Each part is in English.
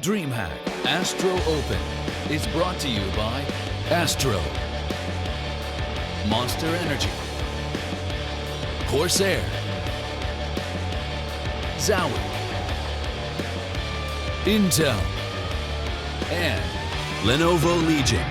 DreamHack ASTRO Open is brought to you by ASTRO, Monster Energy, Corsair, Zowie, Intel, and Lenovo Legion.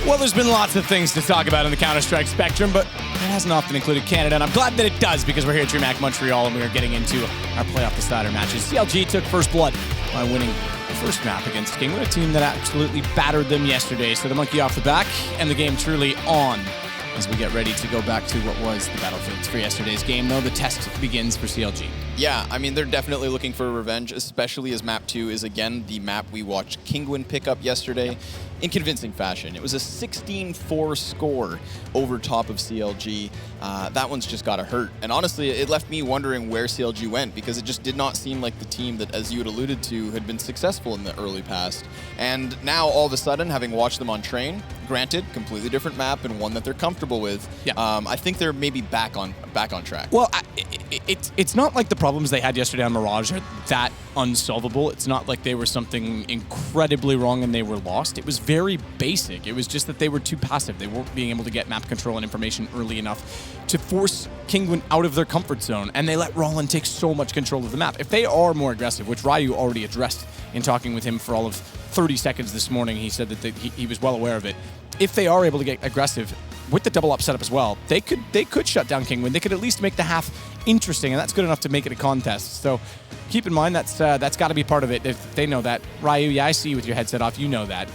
Well, there's been lots of things to talk about in the Counter-Strike spectrum, but it hasn't often included Canada, and I'm glad that it does because we're here at DreamHack Montreal and we are getting into our playoff decider matches. CLG took first blood by winning the first map against Kinguin, a team that absolutely battered them yesterday. So the monkey off the back and the game truly on as we get ready to go back to what was the battlefields for yesterday's game, though the test begins for CLG. Yeah, I mean, they're definitely looking for revenge, especially as Map 2 is, again, the map we watched Kinguin pick up yesterday in convincing fashion. It was a 16-4 score over top of CLG. That one's just got to hurt. And honestly, it left me wondering where CLG went because it just did not seem like the team that, as you had alluded to, had been successful in the early past. And now, all of a sudden, having watched them on Train, granted, completely different map and one that they're comfortable with, yeah. I think they're maybe back on track. Well, it's not like the problems they had yesterday on Mirage are that unsolvable. It's not like they were something incredibly wrong and they were lost. It was very basic. It was just that they were too passive. They weren't being able to get map control and information early enough to force Kinguin out of their comfort zone, and they let Rollin take so much control of the map. If they are more aggressive, which Ryu already addressed in talking with him for all of 30 seconds this morning, he said that he was well aware of it. If they are able to get aggressive with the double up setup as well, they could shut down Kinguin. They could at least make the half interesting, and that's good enough to make it a contest. So keep in mind that's got to be part of it. If they know that, Ryu, yeah, I see you with your headset off. You know that.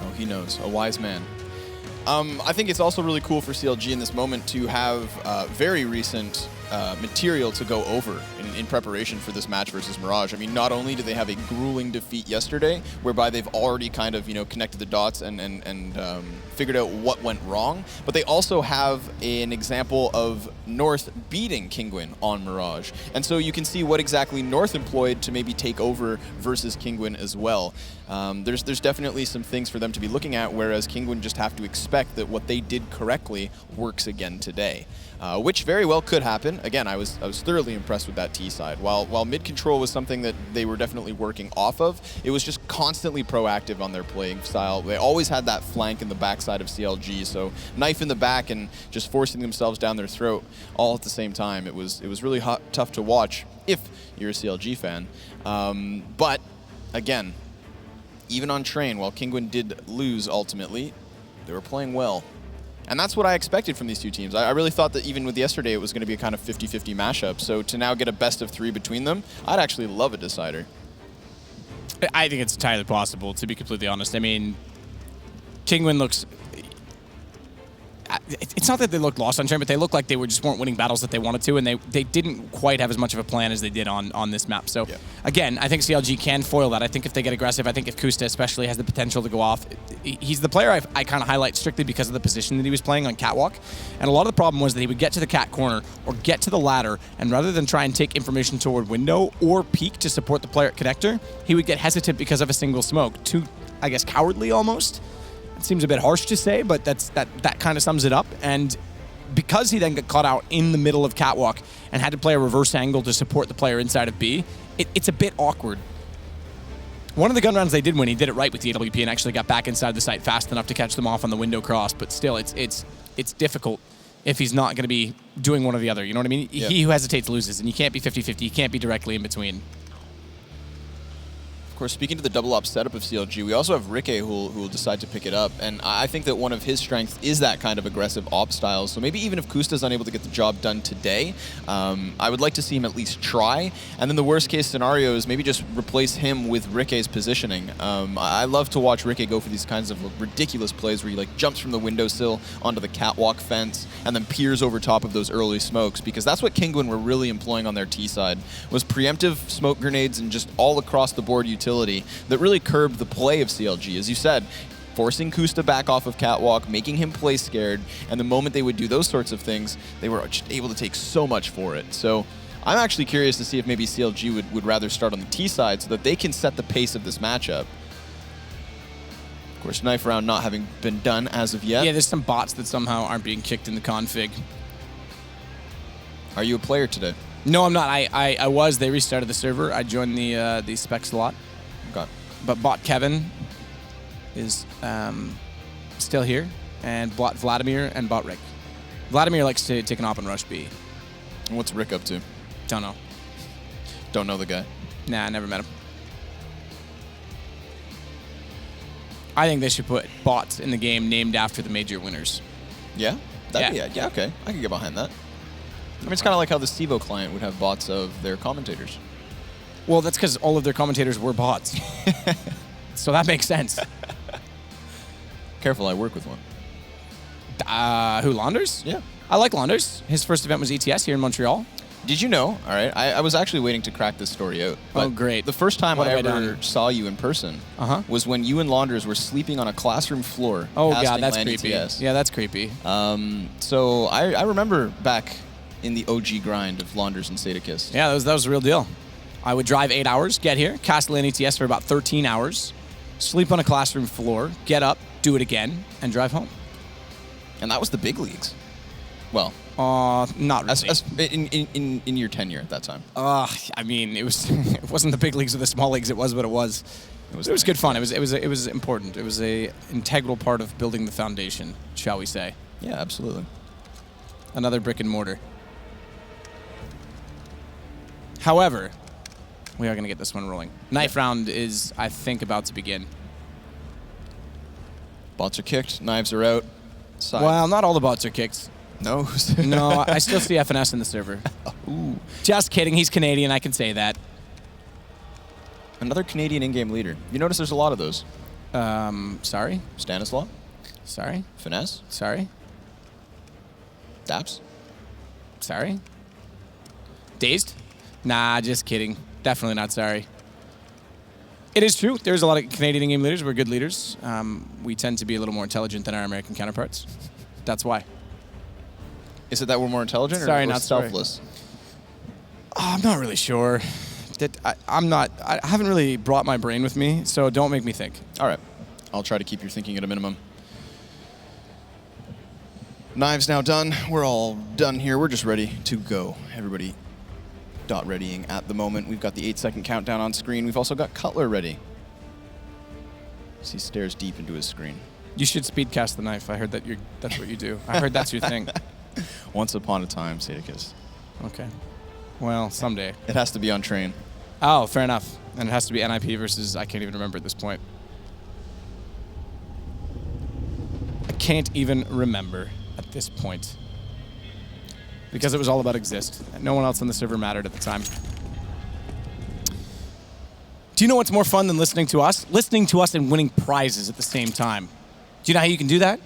Oh, he knows. A wise man. I think it's also really cool for CLG in this moment to have very recent material to go over in preparation for this match versus Mirage. I mean, not only do they have a grueling defeat yesterday, whereby they've already kind of, connected the dots and figured out what went wrong, but they also have an example of North beating Kinguin on Mirage. And so you can see what exactly North employed to maybe take over versus Kinguin as well. There's definitely some things for them to be looking at, whereas Kinguin just have to expect that what they did correctly works again today. Which very well could happen. Again, I was thoroughly impressed with that T side. While mid control was something that they were definitely working off of, it was just constantly proactive on their playing style. They always had that flank in the backside of CLG, so knife in the back and just forcing themselves down their throat all at the same time. It was really tough to watch if you're a CLG fan. But again, even on Train, while Kinguin did lose ultimately, they were playing well. And that's what I expected from these two teams. I really thought that even with yesterday, it was going to be a kind of 50-50 mashup. So to now get a best of 3 between them, I'd actually love a decider. I think it's entirely possible, to be completely honest. I mean, Kinguin looks... It's not that they looked lost on Train, but they looked like they just weren't winning battles that they wanted to, and they didn't quite have as much of a plan as they did on this map. So, yeah. Again, I think CLG can foil that. I think if they get aggressive, I think if Kusta especially has the potential to go off, he's the player I kind of highlight strictly because of the position that he was playing on Catwalk. And a lot of the problem was that he would get to the cat corner or get to the ladder, and rather than try and take information toward window or peek to support the player at connector, he would get hesitant because of a single smoke. Too, I guess, cowardly almost. It seems a bit harsh to say, but that kind of sums it up. And because he then got caught out in the middle of Catwalk and had to play a reverse angle to support the player inside of B, it's a bit awkward. One of the gun rounds they did win, he did it right with the AWP and actually got back inside the site fast enough to catch them off on the window cross. But still, it's difficult if he's not going to be doing one or the other. You know what I mean? Yeah. He who hesitates loses, and you can't be 50-50. You can't be directly in between. Of course, speaking to the double op setup of CLG, we also have Rikke who will decide to pick it up, and I think that one of his strengths is that kind of aggressive op style. So maybe even if Kusta's unable to get the job done today, I would like to see him at least try. And then the worst case scenario is maybe just replace him with Rikke's positioning. I love to watch Rikke go for these kinds of ridiculous plays where he jumps from the windowsill onto the catwalk fence and then peers over top of those early smokes, because that's what Kinguin were really employing on their T side, was preemptive smoke grenades and just all across the board utility that really curbed the play of CLG. As you said, forcing Kusta back off of Catwalk, making him play scared, and the moment they would do those sorts of things, they were just able to take so much for it. So I'm actually curious to see if maybe CLG would rather start on the T side so that they can set the pace of this matchup. Of course, knife round not having been done as of yet. Yeah, there's some bots that somehow aren't being kicked in the config. Are you a player today? No, I'm not. I was. They restarted the server. I joined the spec slot. Okay. But bot Kevin is still here, and bot Vladimir and bot Rick. Vladimir likes to take an op and rush B. And what's Rick up to? Don't know. Don't know the guy. Nah, I never met him. I think they should put bots in the game named after the major winners. Yeah? Yeah, okay. I can get behind that. I mean, it's kind of like how the Stevo client would have bots of their commentators. Well, that's because all of their commentators were bots. So that makes sense. Careful, I work with one. Who, Launders? Yeah. I like Launders. His first event was ETS here in Montreal. Did you know? All right, I was actually waiting to crack this story out. Oh, great. The first time What I have I ever done? saw you in person was when you and Launders were sleeping on a classroom floor. Oh, casting God, that's LAN creepy. ETS. Yeah, that's creepy. So I remember back in the OG grind of Launders and Sadakist. Yeah, that was a real deal. I would drive 8 hours, get here, cast LAN ETS for about 13 hours, sleep on a classroom floor, get up, do it again, and drive home. And that was the big leagues. Well, not really. in your tenure at that time. I mean, it wasn't the big leagues or the small leagues. It was what it was. It was good fun. It was important. It was a integral part of building the foundation, shall we say? Yeah, absolutely. Another brick and mortar. However, we are going to get this one rolling. Knife round is, I think, about to begin. Bots are kicked. Knives are out. Side. Well, not all the bots are kicked. No. No, I still see FNS in the server. Ooh. Just kidding. He's Canadian. I can say that. Another Canadian in-game leader. You notice there's a lot of those. Sorry? Stanislaw, Sorry? Finesse, Sorry? Daps. Sorry? Dazed? Nah, just kidding. Definitely not sorry. It is true. There's a lot of Canadian in-game leaders. We're good leaders. We tend to be a little more intelligent than our American counterparts. That's why. Is it that we're more intelligent Sorry, or not sorry. selfless? Oh, I'm not really sure. I haven't really brought my brain with me, so don't make me think. All right. I'll try to keep your thinking at a minimum. Knives now done. We're all done here. We're just ready to go. Everybody dot readying at the moment. We've got the 8-second countdown on screen. We've also got Cutler ready. As he stares deep into his screen. You should speed cast the knife. I heard that's what you do. I heard that's your thing. Once upon a time, Sadakist. Okay. Well, someday. It has to be on train. Oh, fair enough. And it has to be NIP versus, I can't even remember at this point. I can't even remember at this point. Because it was all about exist. No one else on the server mattered at the time. Do you know what's more fun than listening to us? Listening to us and winning prizes at the same time. Do you know how you can do that?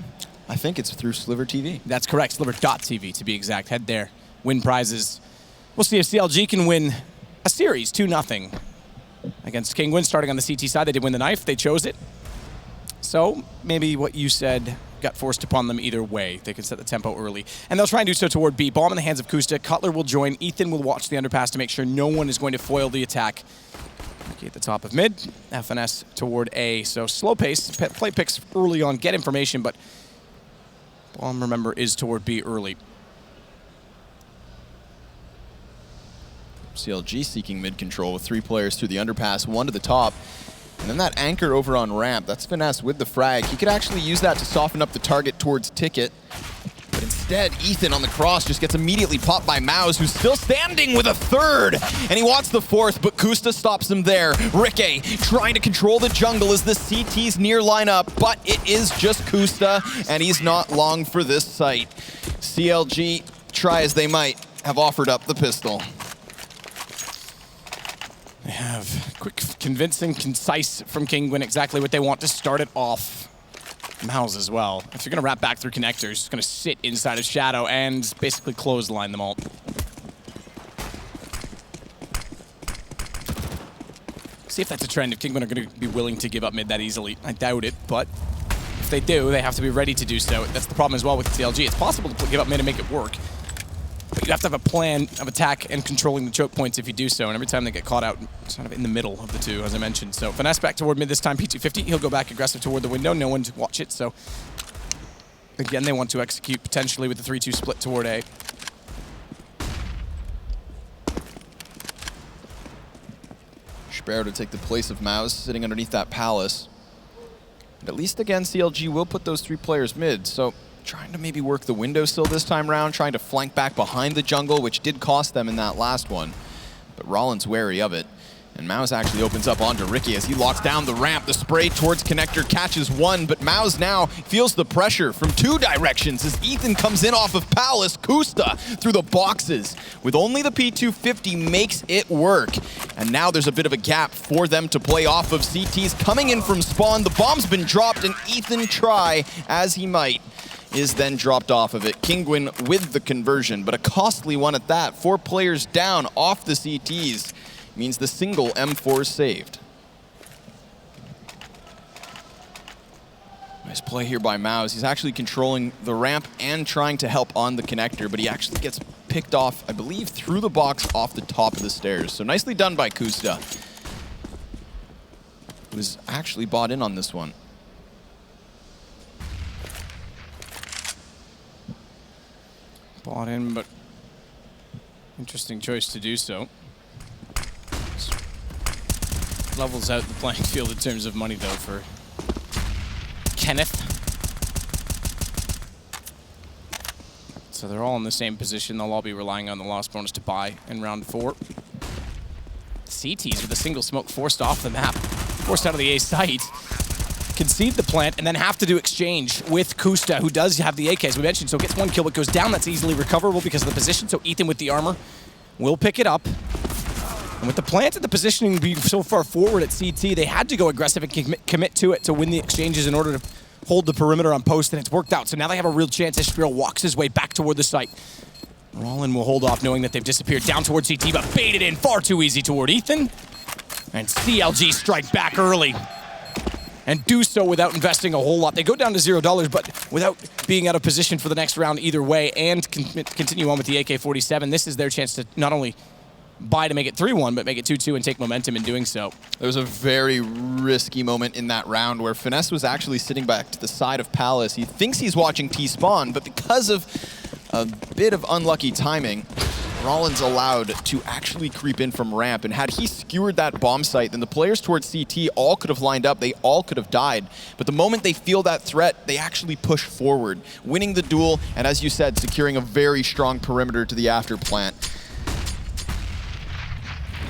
I think it's through Sliver TV. That's correct. Sliver.tv to be exact. Head there. Win prizes. We'll see if CLG can win a series 2-0 against Kinguin. Starting on the CT side, they did win the knife. They chose it. So maybe what you said got forced upon them either way. They can set the tempo early. And they'll try and do so toward B. Bomb in the hands of Kusta. Cutler will join. Ethan will watch the underpass to make sure no one is going to foil the attack. Okay, at the top of mid. FNS toward A. So slow pace. Play picks early on. Get information, but Bomb, remember, is toward B early. CLG seeking mid control with 3 players through the underpass, 1 to the top. And then that anchor over on ramp, that's Finesse with the frag. He could actually use that to soften up the target towards Ticket. But instead, Ethan on the cross just gets immediately popped by Mouse, who's still standing with a 3rd. And he wants the 4th, but Kusta stops him there. Rikke trying to control the jungle as the CT's near lineup, but it is just Kusta, and he's not long for this site. CLG, try as they might, have offered up the pistol. They have quick, convincing, concise from Kinguin, exactly what they want to start it off. Mouse as well. If you're going to wrap back through connectors, it's going to sit inside of Shadow and basically clothesline them all. See if that's a trend, if Kinguin are going to be willing to give up mid that easily. I doubt it, but if they do, they have to be ready to do so. That's the problem as well with CLG. It's possible to give up mid and make it work. But but you have to have a plan of attack and controlling the choke points if you do so, and every time they get caught out, sort of in the middle of the two, as I mentioned. So Finesse back toward mid this time, P250, he'll go back aggressive toward the window, no one to watch it, so again, they want to execute potentially with the 3-2 split toward A. Sparrow to take the place of Mouse, sitting underneath that palace. And at least again, CLG will put those 3 players mid, so trying to maybe work the windowsill this time around, trying to flank back behind the jungle, which did cost them in that last one. But Rollin's wary of it. And Mouse actually opens up onto Ricky as he locks down the ramp. The spray towards Connector catches one, but Mouse now feels the pressure from 2 directions as Ethan comes in off of Palace. Kusta through the boxes with only the P250 makes it work. And now there's a bit of a gap for them to play off of. CT's coming in from spawn. The bomb's been dropped, and Ethan, try as he might, is then dropped off of it. Kinguin with the conversion, but a costly one at that. 4 players down off the CTs. Means the single M4 is saved. Nice play here by Mouse. He's actually controlling the ramp and trying to help on the connector, but he actually gets picked off, I believe, through the box off the top of the stairs. So nicely done by Kusta, who was actually bought in on this one. Bought in, but interesting choice to do so. Levels out the playing field in terms of money, though, for Kenneth. So they're all in the same position. They'll all be relying on the loss bonus to buy in round 4. CTs with a single smoke forced off the map, forced out of the A site. Concede the plant and then have to do exchange with Kusta, who does have the AK, as we mentioned. So gets 1 kill, but goes down. That's easily recoverable because of the position. So Ethan with the armor will pick it up. And with the plant and the positioning being so far forward at CT, they had to go aggressive and commit to it to win the exchanges in order to hold the perimeter on post, and it's worked out. So now they have a real chance as Sparrow walks his way back toward the site. Rollin will hold off knowing that they've disappeared down towards CT, but baited in far too easy toward Ethan. And CLG strike back early and do so without investing a whole lot. They go down to $0, but without being out of position for the next round either way, and continue on with the AK-47. This is their chance to not only buy to make it 3-1, but make it 2-2 and take momentum in doing so. There was a very risky moment in that round where Finesse was actually sitting back to the side of Palace. He thinks he's watching T-spawn, but because of a bit of unlucky timing, Rollin's allowed to actually creep in from ramp, and had he skewered that bomb site, then the players towards CT all could have lined up, they all could have died. But the moment they feel that threat, they actually push forward, winning the duel, and as you said, securing a very strong perimeter to the after plant.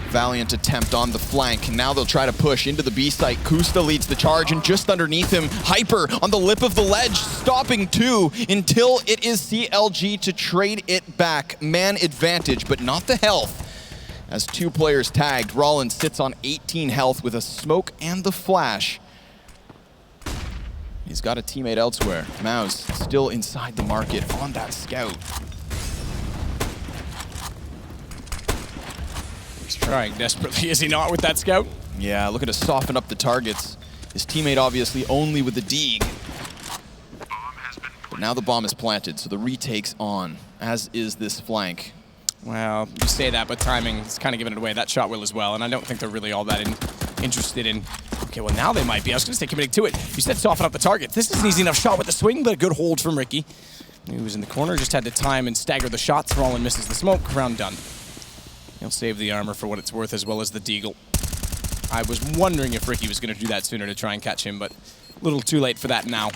Valiant attempt on the flank, and now they'll try to push into the B site. Kusta leads the charge, and just underneath him, Hyper on the lip of the ledge, stopping 2 until it is CLG to trade it back. Man advantage, but not the health. As 2 players tagged, Rollins sits on 18 health with a smoke and the flash. He's got a teammate elsewhere. Mouse still inside the market on that scout. Trying desperately, is he not, with that scout? Yeah, looking to soften up the targets. His teammate obviously only with the Deeg. But now the bomb is planted, so the retake's on, as is this flank. Well, you say that, but timing is kind of giving it away. That shot will as well, and I don't think they're really all that interested in... Okay, well, now they might be. I was going to say committing to it. You said soften up the target. This is an easy enough shot with the swing, but a good hold from Ricky. He was in the corner, just had to time and stagger the shots. Rollin misses the smoke. Round done. He'll save the armor for what it's worth, as well as the deagle. I was wondering if Ricky was going to do that sooner to try and catch him, but a little too late for that now.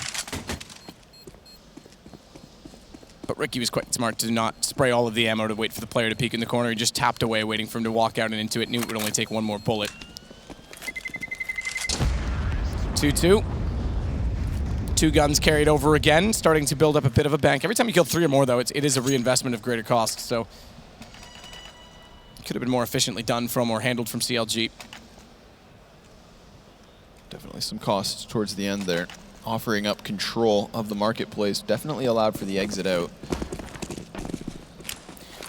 But Ricky was quite smart to not spray all of the ammo to wait for the player to peek in the corner. He just tapped away, waiting for him to walk out and into it. Knew it would only take 1 more bullet. 2-2. 2 guns carried over again, starting to build up a bit of a bank. Every time you kill 3 or more, though, it is a reinvestment of greater cost, so... Could have been more efficiently done from or handled from CLG. Definitely some costs towards the end there. Offering up control of the marketplace definitely allowed for the exit out.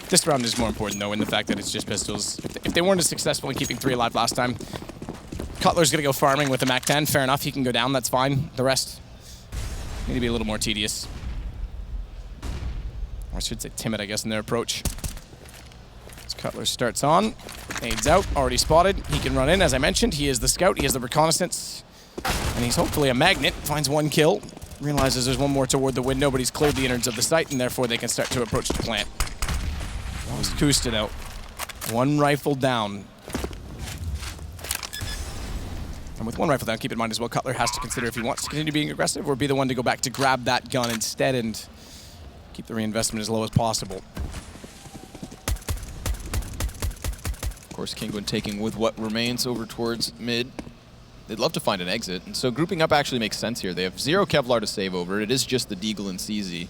This round is more important, though, in the fact that it's just pistols. If they weren't as successful in keeping 3 alive last time, Cutler's going to go farming with the MAC-10. Fair enough, he can go down, that's fine. The rest need to be a little more tedious. Or I should say timid, I guess, in their approach. Cutler starts on, aids out, already spotted. He can run in, as I mentioned. He is the scout, he is the reconnaissance, and he's hopefully a magnet. Finds one kill, realizes there's one more toward the window, but he's cleared the innards of the site, and therefore they can start to approach the plant. Lost Kustin out. One rifle down. And with one rifle down, keep in mind as well, Cutler has to consider if he wants to continue being aggressive or be the one to go back to grab that gun instead and keep the reinvestment as low as possible. Of course, Kinguin taking with what remains over towards mid. They'd love to find an exit, and so grouping up actually makes sense here. They have 0 Kevlar to save over. It is just the Deagle and CZ. You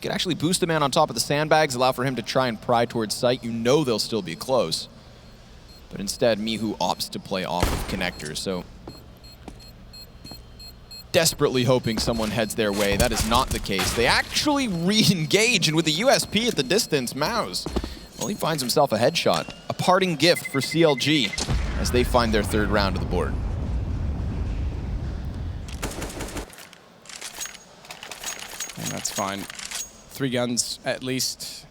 can actually boost a man on top of the sandbags, allow for him to try and pry towards sight. You know they'll still be close. But instead, Mihu opts to play off of connectors, so desperately hoping someone heads their way. That is not the case. They actually re-engage, and with the USP at the distance, Mouse, well, he finds himself a headshot. A parting gift for CLG as they find their 3rd round of the board. And that's fine. 3 guns at least.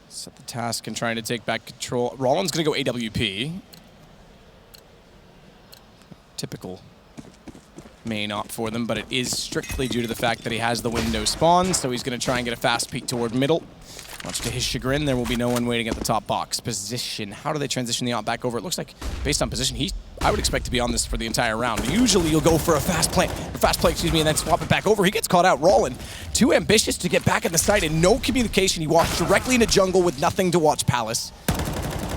Set the task and trying to take back control. Rollins gonna go AWP. Typical main op for them, but it is strictly due to the fact that he has the window spawn, so he's gonna try and get a fast peek toward middle. Much to his chagrin, there will be no one waiting at the top box. Position, how do they transition the op back over? It looks like, based on position, I would expect to be on this for the entire round. Usually you'll go for a fast play, and then swap it back over. He gets caught out. Rollin, too ambitious to get back at the site and no communication. He walks directly into jungle with nothing to watch Palace.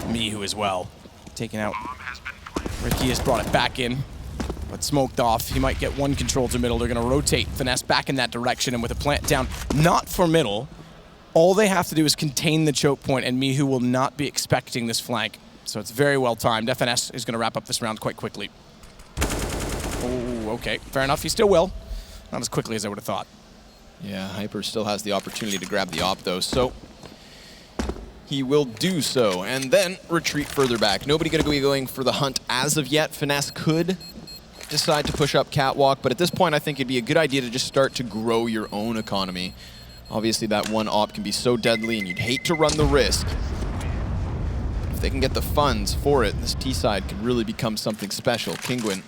Mihu as well, taken out. Ricky has brought it back in, but smoked off. He might get one control to middle. They're gonna rotate Finesse back in that direction, and with a plant down, not for middle, all they have to do is contain the choke point, and Mihu will not be expecting this flank. So it's very well timed. FNS is going to wrap up this round quite quickly. Oh, okay. Fair enough. He still will. Not as quickly as I would have thought. Yeah, Hyper still has the opportunity to grab the op, though, so he will do so, and then retreat further back. Nobody going to be going for the hunt as of yet. Finesse could decide to push up Catwalk, but at this point, I think it'd be a good idea to just start to grow your own economy. Obviously, that one op can be so deadly, and you'd hate to run the risk. If they can get the funds for it, this T-side could really become something special. Kinguin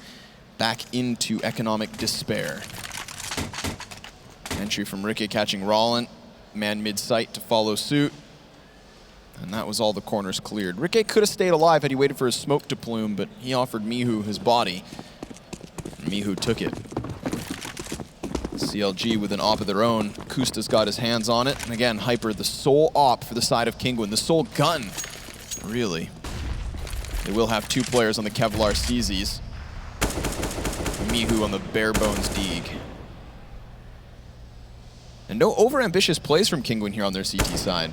back into economic despair. Entry from Ricky catching Rollin. Man mid-sight to follow suit. And that was all the corners cleared. Ricky could have stayed alive had he waited for his smoke to plume, but he offered Mihu his body. And Mihu took it. CLG with an op of their own. Kusta's got his hands on it. And again, Hyper, the sole op for the side of Kinguin. The sole gun, really. They will have 2 players on the Kevlar CZs. Mihu on the bare bones Deeg. And no overambitious plays from Kinguin here on their CT side.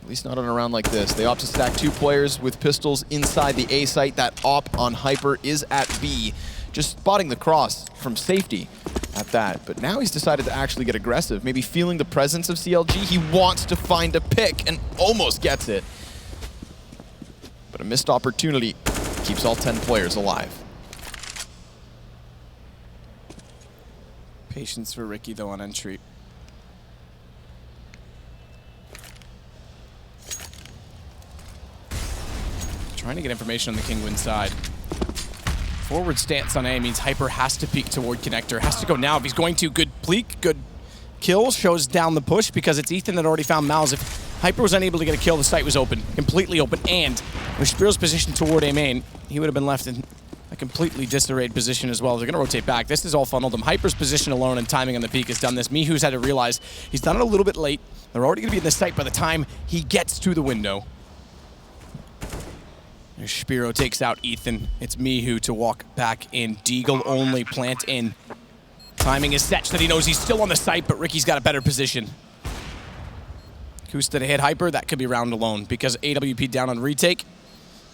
At least not on a round like this. They opt to stack 2 players with pistols inside the A site. That op on Hyper is at B. Just spotting the cross from safety at that. But now he's decided to actually get aggressive. Maybe feeling the presence of CLG. He wants to find a pick and almost gets it. But a missed opportunity keeps all 10 players alive. Patience for Ricky, though, on entry. Trying to get information on the Kinguin side. Forward stance on A means Hyper has to peek toward connector. Has to go now if he's going to. Good pleek, good kill. Shows down the push because it's Ethan that already found Mouse. If Hyper was unable to get a kill, the site was open. Completely open. And with Spiro's position toward A main, he would have been left in a completely disarrayed position as well. They're going to rotate back. This is all funneled him. Hyper's position alone and timing on the peak has done this. Mihu's had to realize he's done it a little bit late. They're already going to be in the site by the time he gets to the window. Spiro takes out Ethan. It's Mihu to walk back in. Deagle only, plant in. Timing is such that he knows he's still on the site, but Ricky's got a better position. Kusta to hit Hyper, that could be round alone because AWP down on retake.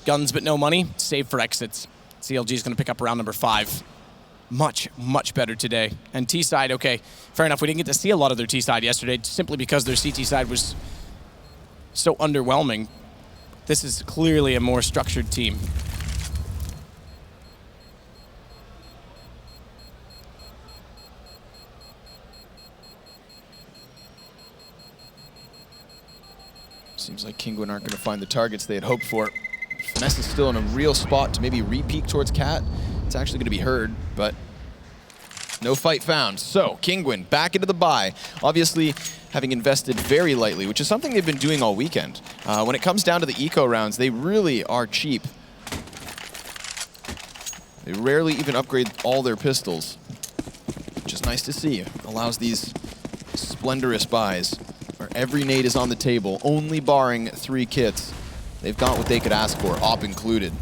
Guns but no money, save for exits. CLG is going to pick up round number 5. Much, much better today. And T-side, okay, fair enough. We didn't get to see a lot of their T-side yesterday simply because their CT side was so underwhelming. This is clearly a more structured team. Seems like Kinguin aren't going to find the targets they had hoped for. Finesse is still in a real spot to maybe re-peek towards Cat. It's actually going to be heard, but no fight found. So, Kinguin back into the buy. Obviously, having invested very lightly, which is something they've been doing all weekend. When it comes down to the eco rounds, they really are cheap. They rarely even upgrade all their pistols, which is nice to see. Allows these splendorous buys where every nade is on the table, only barring 3 kits. They've got what they could ask for, op included.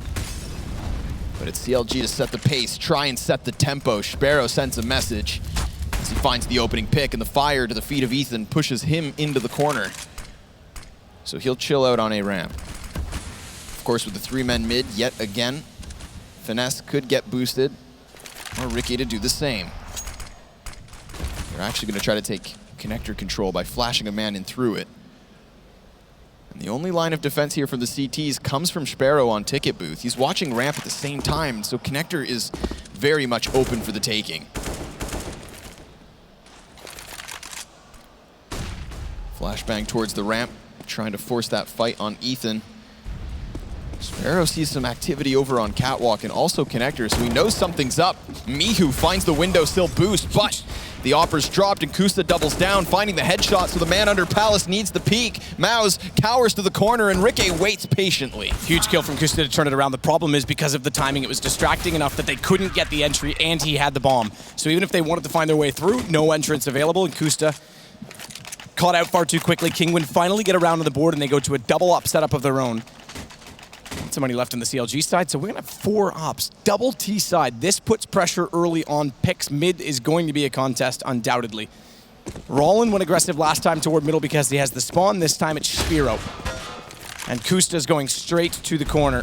But it's CLG to set the pace, try and set the tempo. Sparrow sends a message as he finds the opening pick, and the fire to the feet of Ethan pushes him into the corner. So he'll chill out on a ramp. Of course, with the 3-men mid yet again, Finesse could get boosted, or Ricky to do the same. They're actually going to try to take connector control by flashing a man in through it. And the only line of defense here from the CTs comes from Sparrow on ticket booth. He's watching ramp at the same time, so connector is very much open for the taking. Flashbang towards the ramp, trying to force that fight on Ethan. Sparrow sees some activity over on Catwalk and also connector, so he knows something's up. Mihu finds the windowsill boost, but the offer's dropped and Kusta doubles down, finding the headshot, so the man under Palace needs the peek. Maus cowers to the corner and Ricky waits patiently. Huge kill from Kusta to turn it around. The problem is because of the timing, it was distracting enough that they couldn't get the entry and he had the bomb. So even if they wanted to find their way through, no entrance available, and Kusta caught out far too quickly. Kinguin finally get around to the board and they go to a double up setup of their own. Somebody left on the CLG side, so we're gonna have 4 ops. Double T side. This puts pressure early on picks. Mid is going to be a contest, undoubtedly. Rollin went aggressive last time toward middle because he has the spawn. This time it's Spiro. And Kusta's going straight to the corner.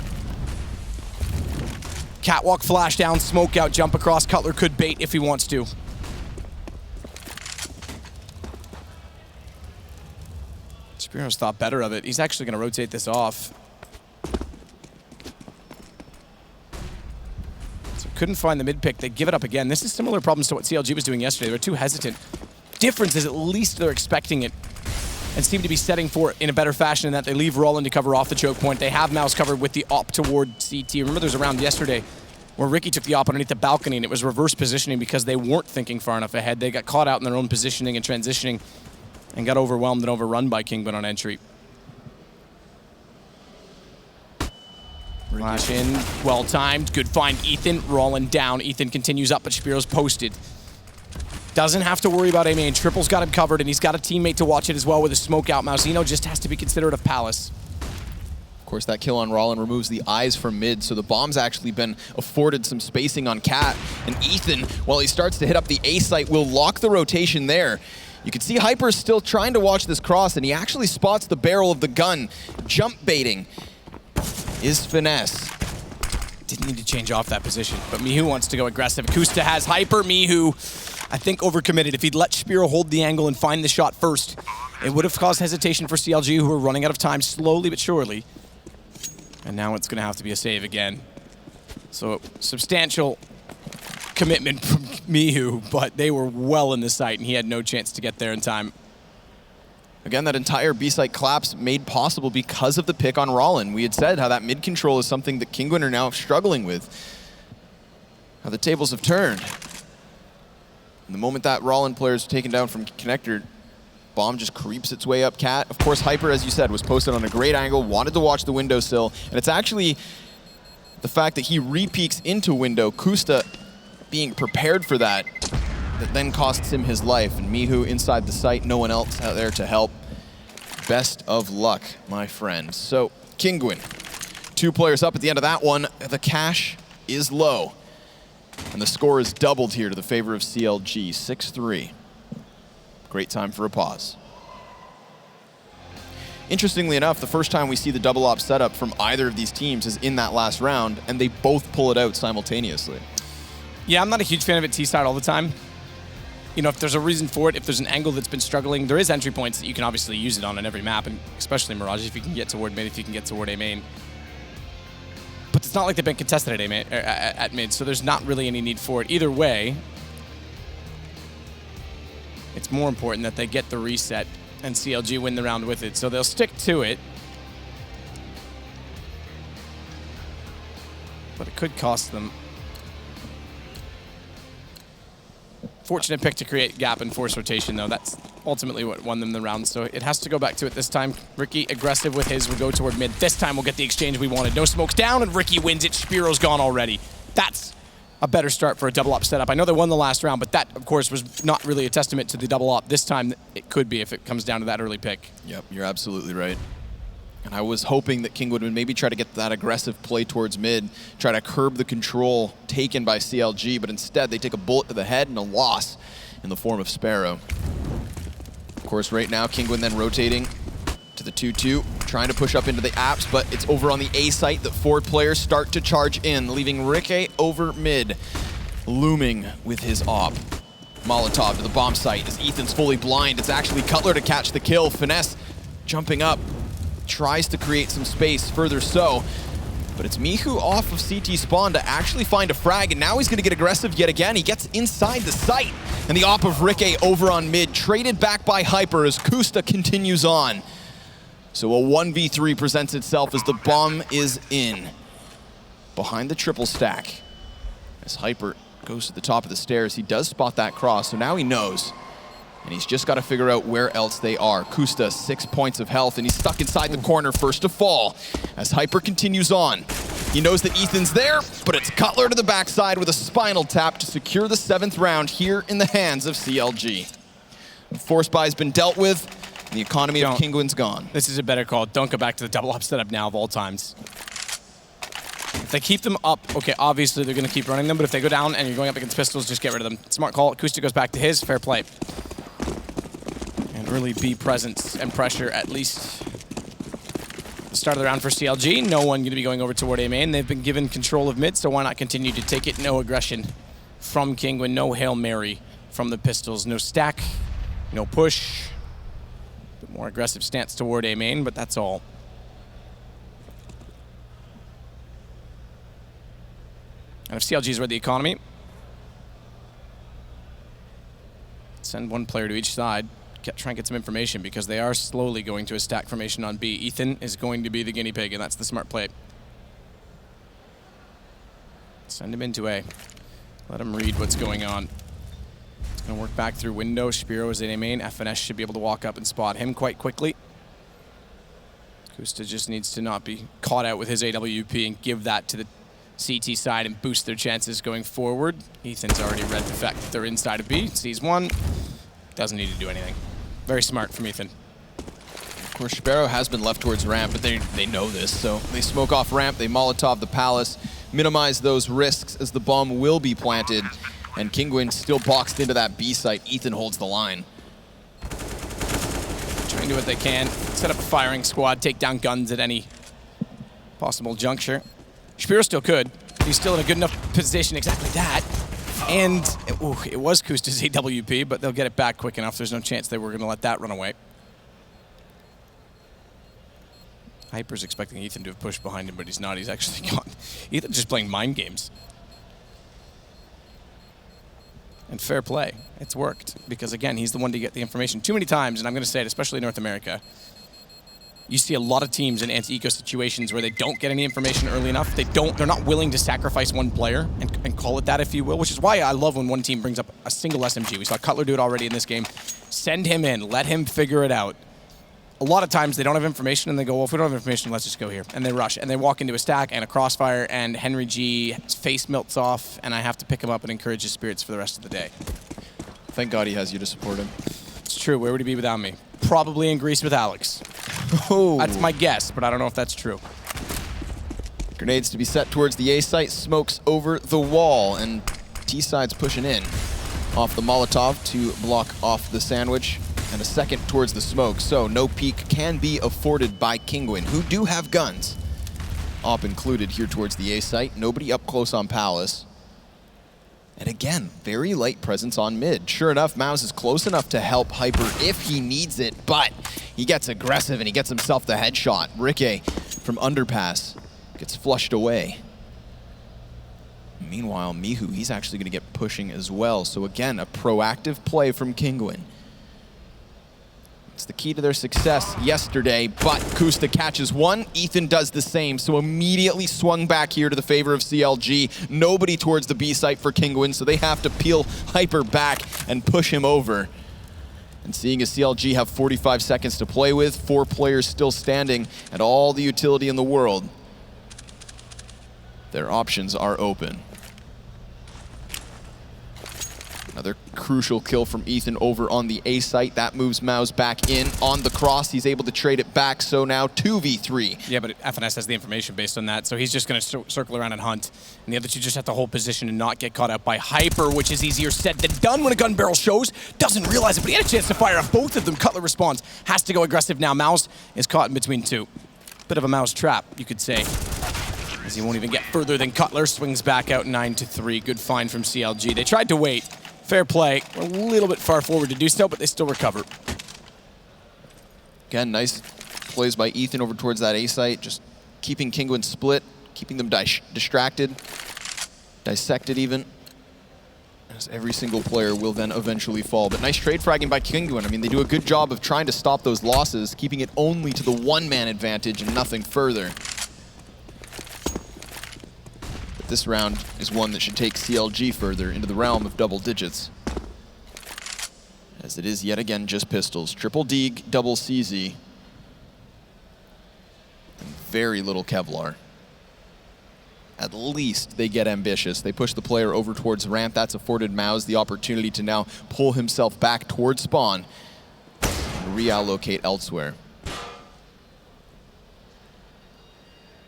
Catwalk flash down, smoke out, jump across. Cutler could bait if he wants to. Spiro's thought better of it. He's actually gonna rotate this off. Couldn't find the mid pick. They give it up again. This is similar problems to what CLG was doing yesterday. They were too hesitant. Difference is at least they're expecting it and seem to be setting for it in a better fashion in that they leave Rollin to cover off the choke point. They have Mouse covered with the op toward CT. Remember there was a round yesterday where Ricky took the op underneath the balcony and it was reverse positioning because they weren't thinking far enough ahead. They got caught out in their own positioning and transitioning and got overwhelmed and overrun by Kinguin on entry. Flash in, well timed, good find. Ethan rolling down. Ethan continues up, but Spiro's posted. Doesn't have to worry about A main. Triple's got him covered, and he's got a teammate to watch it as well with a smoke out. Mausino just has to be considerate of Palace. Of course, that kill on Rollin removes the eyes from mid, so the bomb's actually been afforded some spacing on Cat. And Ethan, while he starts to hit up the A site, will lock the rotation there. You can see Hyper's still trying to watch this cross, and he actually spots the barrel of the gun. Jump baiting is Finesse. Didn't need to change off that position, but Mihu wants to go aggressive. Kusta has Hyper. Mihu, I think, overcommitted. If he'd let Spiro hold the angle and find the shot first, it would have caused hesitation for CLG, who are running out of time slowly but surely. And now it's going to have to be a save again. So substantial commitment from Mihu, but they were well in the sight, and he had no chance to get there in time. Again, that entire B-site collapse made possible because of the pick on Rollin. We had said how that mid control is something that Kinguin are now struggling with. How the tables have turned. And the moment that Rollin player is taken down from connector, bomb just creeps its way up Cat. Of course, Hyper, as you said, was posted on a great angle, wanted to watch the windowsill, and it's actually the fact that he re-peeks into window, Kusta being prepared for that, that then costs him his life. And Mihu inside the site, no one else out there to help. Best of luck, my friend. So, Kinguin, 2 players up at the end of that one. The cash is low. And the score is doubled here to the favor of CLG, 6-3. Great time for a pause. Interestingly enough, the first time we see the double op setup from either of these teams is in that last round, and they both pull it out simultaneously. Yeah, I'm not a huge fan of it T-side all the time. You know, if there's a reason for it, if there's an angle that's been struggling, there is entry points that you can obviously use it on every map, and especially Mirage, if you can get toward mid, if you can get toward A main. But it's not like they've been contested at A main, at mid, so there's not really any need for it. Either way, it's more important that they get the reset and CLG win the round with it. So they'll stick to it. but it could cost them. Fortunate pick to create gap and force rotation, though. That's ultimately what won them the round, so it has to go back to it this time. Ricky, aggressive with his, will go toward mid. This time we'll get the exchange we wanted. No smokes down, and Ricky wins it. Spiro's gone already. That's a better start for a double op setup. I know they won the last round, but that, of course, was not really a testament to the double op. This time, it could be if it comes down to that early pick. Yep, you're absolutely right. And I was hoping that Kinguin would maybe try to get that aggressive play towards mid, try to curb the control taken by CLG, but instead they take a bullet to the head and a loss in the form of Sparrow. Of course, right now, Kinguin then rotating to the 2-2, trying to push up into the apps, but it's over on the A site that forward players start to charge in, leaving Ricky over mid, looming with his op. Molotov to the bomb site as Ethan's fully blind. It's actually Cutler to catch the kill. Finesse jumping up, tries to create some space, further so, but it's Mihu off of CT spawn to actually find a frag, and now he's going to get aggressive yet again. He gets inside the site, and the op of Ricky over on mid, traded back by Hyper as Kusta continues on. So a 1v3 presents itself as the bomb is in. Behind the triple stack, as Hyper goes to the top of the stairs, he does spot that cross, so now he knows. And he's just got to figure out where else they are. Kusta, 6 points of health, and he's stuck inside the corner, first to fall. As Hyper continues on, he knows that Ethan's there, but it's Cutler to the backside with a spinal tap to secure the 7th round here in the hands of CLG. Force buy's been dealt with, and the economy of Kinguin's gone. This is a better call. Don't go back to the double up setup now of all times. If they keep them up, okay, obviously they're going to keep running them, but if they go down and you're going up against pistols, just get rid of them. Smart call. Kusta goes back to his. Fair play. And early B presence and pressure, at least the start of the round for CLG. No one going to be going over toward A main. They've been given control of mid, so why not continue to take it? No aggression from Kinguin. No Hail Mary from the pistols. No stack. No push. Bit more aggressive stance toward A main, but that's all. And if CLG's read the economy, send one player to each side, try and get some information, because they are slowly going to a stack formation on B. Ethan is going to be the guinea pig, and that's the smart play. Send him into A. Let him read what's going on. It's going to work back through window. Spiro is in A main. FNS should be able to walk up and spot him quite quickly. Kusta just needs to not be caught out with his AWP and give that to the CT side and boost their chances going forward. Ethan's already read the fact that they're inside of B. Sees one. Doesn't need to do anything. Very smart from Ethan. Of course, Sparrow has been left towards ramp, but they know this, so they smoke off ramp, they Molotov the palace, minimize those risks as the bomb will be planted, and Kinguin still boxed into that B site. Ethan holds the line. Trying to do what they can, set up a firing squad, take down guns at any possible juncture. Spiro still could. He's still in a good enough position, exactly that. And it was Kusta's AWP, but they'll get it back quick enough. There's no chance they were going to let that run away. Hyper's expecting Ethan to have pushed behind him, but he's not. He's actually gone. Ethan's just playing mind games. And fair play. It's worked. Because, again, he's the one to get the information. Too many times, and I'm going to say it, especially in North America, you see a lot of teams in anti-eco situations where they don't get any information early enough. They're not willing to sacrifice one player and call it that, if you will, which is why I love when one team brings up a single SMG. We saw Cutler do it already in this game. Send him in, let him figure it out. A lot of times they don't have information and they go, well, if we don't have information, let's just go here. And they rush and they walk into a stack and a crossfire, and Henry G, his face melts off, and I have to pick him up and encourage his spirits for the rest of the day. Thank God he has you to support him. It's true. Where would he be without me? Probably in Greece with Alex. Oh. That's my guess, but I don't know if that's true. Grenades to be set towards the A site, smokes over the wall, and T side's pushing in. Off the Molotov to block off the sandwich, and a second towards the smoke, so no peek can be afforded by Kinguin, who do have guns. Op included here towards the A site, nobody up close on Palace. And again, very light presence on mid. Sure enough, Mouse is close enough to help Hyper if he needs it, but he gets aggressive and he gets himself the headshot. Ricky from underpass gets flushed away. Meanwhile, Mihu, he's actually going to get pushing as well. So again, a proactive play from Kinguin. It's the key to their success yesterday, but Kusta catches one. Ethan does the same, so immediately swung back here to the favor of CLG. Nobody towards the B site for Kinguin, so they have to peel Hyper back and push him over. And seeing as CLG have 45 seconds to play with, 4 players still standing, and all the utility in the world, their options are open. Another crucial kill from Ethan over on the A site. That moves Mouse back in on the cross. He's able to trade it back, so now 2v3. Yeah, but FNS has the information based on that, so he's just going to circle around and hunt. And the other two just have to hold position and not get caught out by Hyper, which is easier said than done when a gun barrel shows. Doesn't realize it, but he had a chance to fire off both of them. Cutler responds. Has to go aggressive now. Mouse is caught in between two. Bit of a mouse trap, you could say, as he won't even get further than Cutler. Swings back out 9-3. Good find from CLG. They tried to wait. Fair play. A little bit far forward to do so, but they still recover. Again, nice plays by Ethan over towards that A site, just keeping Kinguin split, keeping them distracted, dissected even, as every single player will then eventually fall. But nice trade fragging by Kinguin. I mean, they do a good job of trying to stop those losses, keeping it only to the one-man advantage and nothing further. This round is one that should take CLG further into the realm of double digits, as it is yet again just pistols. Triple Deeg, double CZ, and very little Kevlar. At least they get ambitious. They push the player over towards ramp. That's afforded Mouse the opportunity to now pull himself back towards spawn and reallocate elsewhere.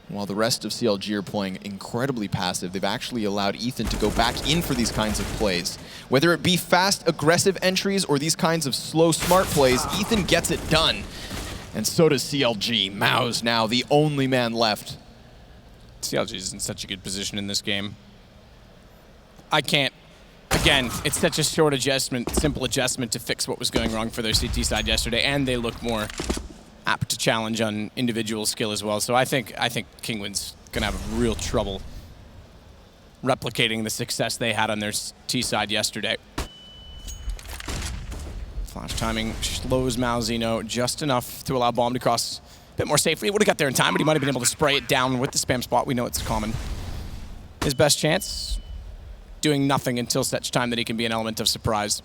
While the rest of CLG are playing incredibly passive, they've actually allowed Ethan to go back in for these kinds of plays. Whether it be fast, aggressive entries or these kinds of slow, smart plays, Ethan gets it done. And so does CLG. Mao's now the only man left. CLG is in such a good position in this game. I can't. Again, it's such a short adjustment, simple adjustment to fix what was going wrong for their CT side yesterday, and they look more apt to challenge on individual skill as well. So I think Kinguin's gonna have real trouble replicating the success they had on their T side yesterday. Flash timing slows Malzino just enough to allow Bomb to cross a bit more safely. Would have got there in time, but he might have been able to spray it down with the spam spot. We know it's common. His best chance, doing nothing until such time that he can be an element of surprise.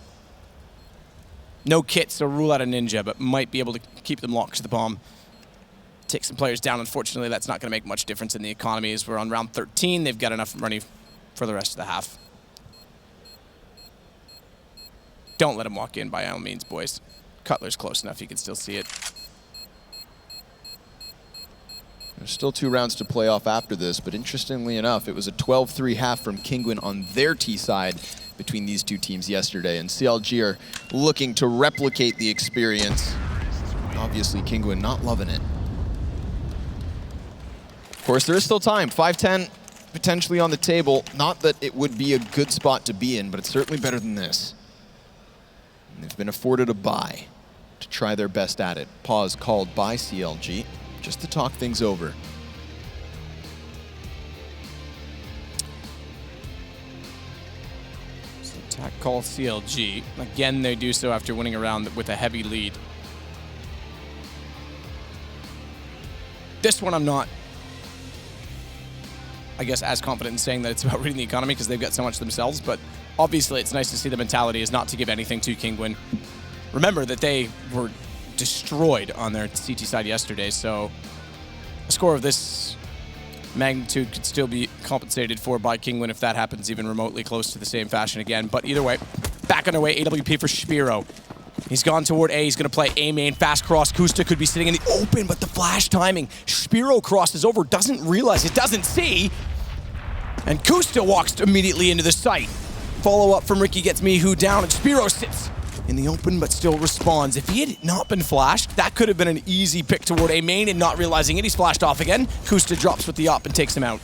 No kit, so rule out a ninja, but might be able to keep them locked to the bomb. Take some players down. Unfortunately, that's not going to make much difference in the economy as we're on round 13. They've got enough money for the rest of the half. Don't let him walk in by all means, boys. Cutler's close enough, you can still see it. There's still 2 rounds to play off after this, but interestingly enough, it was a 12-3 half from Kinguin on their T side between these two teams yesterday, and CLG are looking to replicate the experience. Obviously, Kinguin not loving it. Of course, there is still time. 5-10 potentially on the table. Not that it would be a good spot to be in, but it's certainly better than this. And they've been afforded a bye to try their best at it. Pause called by CLG just to talk things over. Attack call CLG. Again, they do so after winning a round with a heavy lead. This one I'm not, I guess, as confident in saying that it's about reading the economy because they've got so much themselves, but obviously it's nice to see the mentality is not to give anything to Kinguin. Remember that they were destroyed on their CT side yesterday, so a score of this magnitude could still be compensated for by Kinguin if that happens even remotely close to the same fashion again. But either way, back on their way, AWP for Spiro. He's gone toward A, he's gonna play A main, fast cross. Kusta could be sitting in the open, but the flash timing. Spiro crosses over, doesn't realize it, doesn't see, and Kusta walks immediately into the site. Follow up from Ricky gets Mihu down, and Spiro sits in the open, but still responds. If he had not been flashed, that could have been an easy pick toward A main, and not realizing it, he's flashed off again. Kusta drops with the op and takes him out.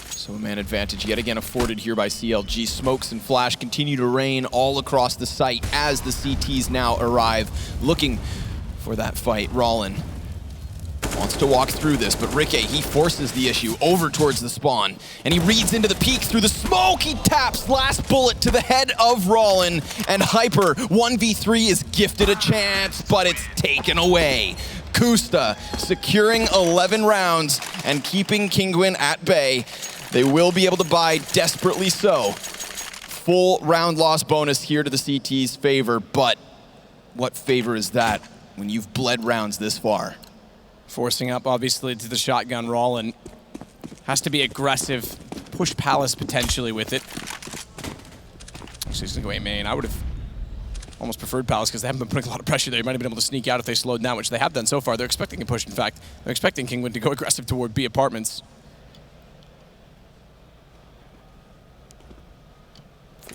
So a man advantage yet again afforded here by CLG. Smokes and flash continue to rain all across the site as the CTs now arrive, looking for that fight. Rollin Wants to walk through this, but Rikke, he forces the issue over towards the spawn. And he reads into the peak through the smoke. He taps last bullet to the head of Rollin. And Hyper, 1v3, is gifted a chance, but it's taken away. Kusta securing 11 rounds and keeping Kinguin at bay. They will be able to buy, desperately so. Full round loss bonus here to the CT's favor, but what favor is that when you've bled rounds this far? Forcing up, obviously, to the shotgun. Rollin has to be aggressive. Push Palace potentially with it. Actually, he's going to go 8 main. I would have almost preferred Palace because they haven't been putting a lot of pressure there. He might have been able to sneak out if they slowed down, which they have done so far. They're expecting a push, in fact. They're expecting Kinguin to go aggressive toward B apartments.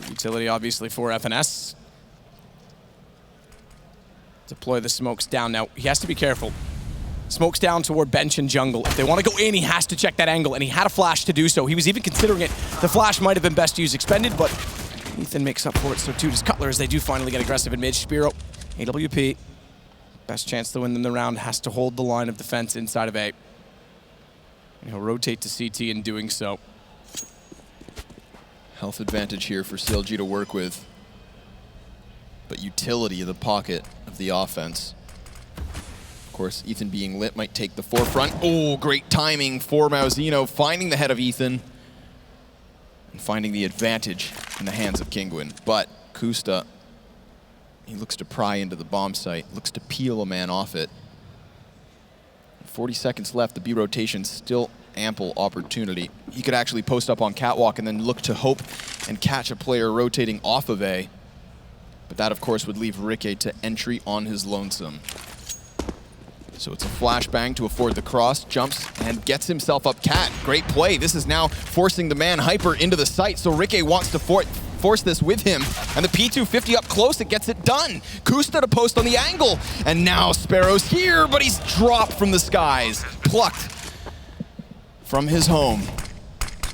Utility, obviously, for FNS. Deploy the smokes down. Now, he has to be careful. Smokes down toward bench and jungle. If they want to go in, he has to check that angle, and he had a flash to do so. He was even considering it. The flash might have been best used expended, but Ethan makes up for it. So too does Cutler as they do finally get aggressive in mid. Spiro, AWP. Best chance to win them the round. Has to hold the line of defense inside of A. And he'll rotate to CT in doing so. Health advantage here for CLG to work with. But utility of the pocket of the offense. Of course, Ethan being lit might take the forefront. Oh, great timing for Mauzino, finding the head of Ethan and finding the advantage in the hands of Kinguin. But Kusta, he looks to pry into the bomb site, looks to peel a man off it. 40 seconds left, the B rotation still ample opportunity. He could actually post up on catwalk and then look to hope and catch a player rotating off of A. But that, of course, would leave Rikke to entry on his lonesome. So it's a flashbang to afford the cross, jumps and gets himself up cat. Great play. This is now forcing the man Hyper into the site, so Rikke wants to force this with him. And the P250 up close, it gets it done. Kusta to post on the angle. And now Sparrow's here, but he's dropped from the skies. Plucked from his home.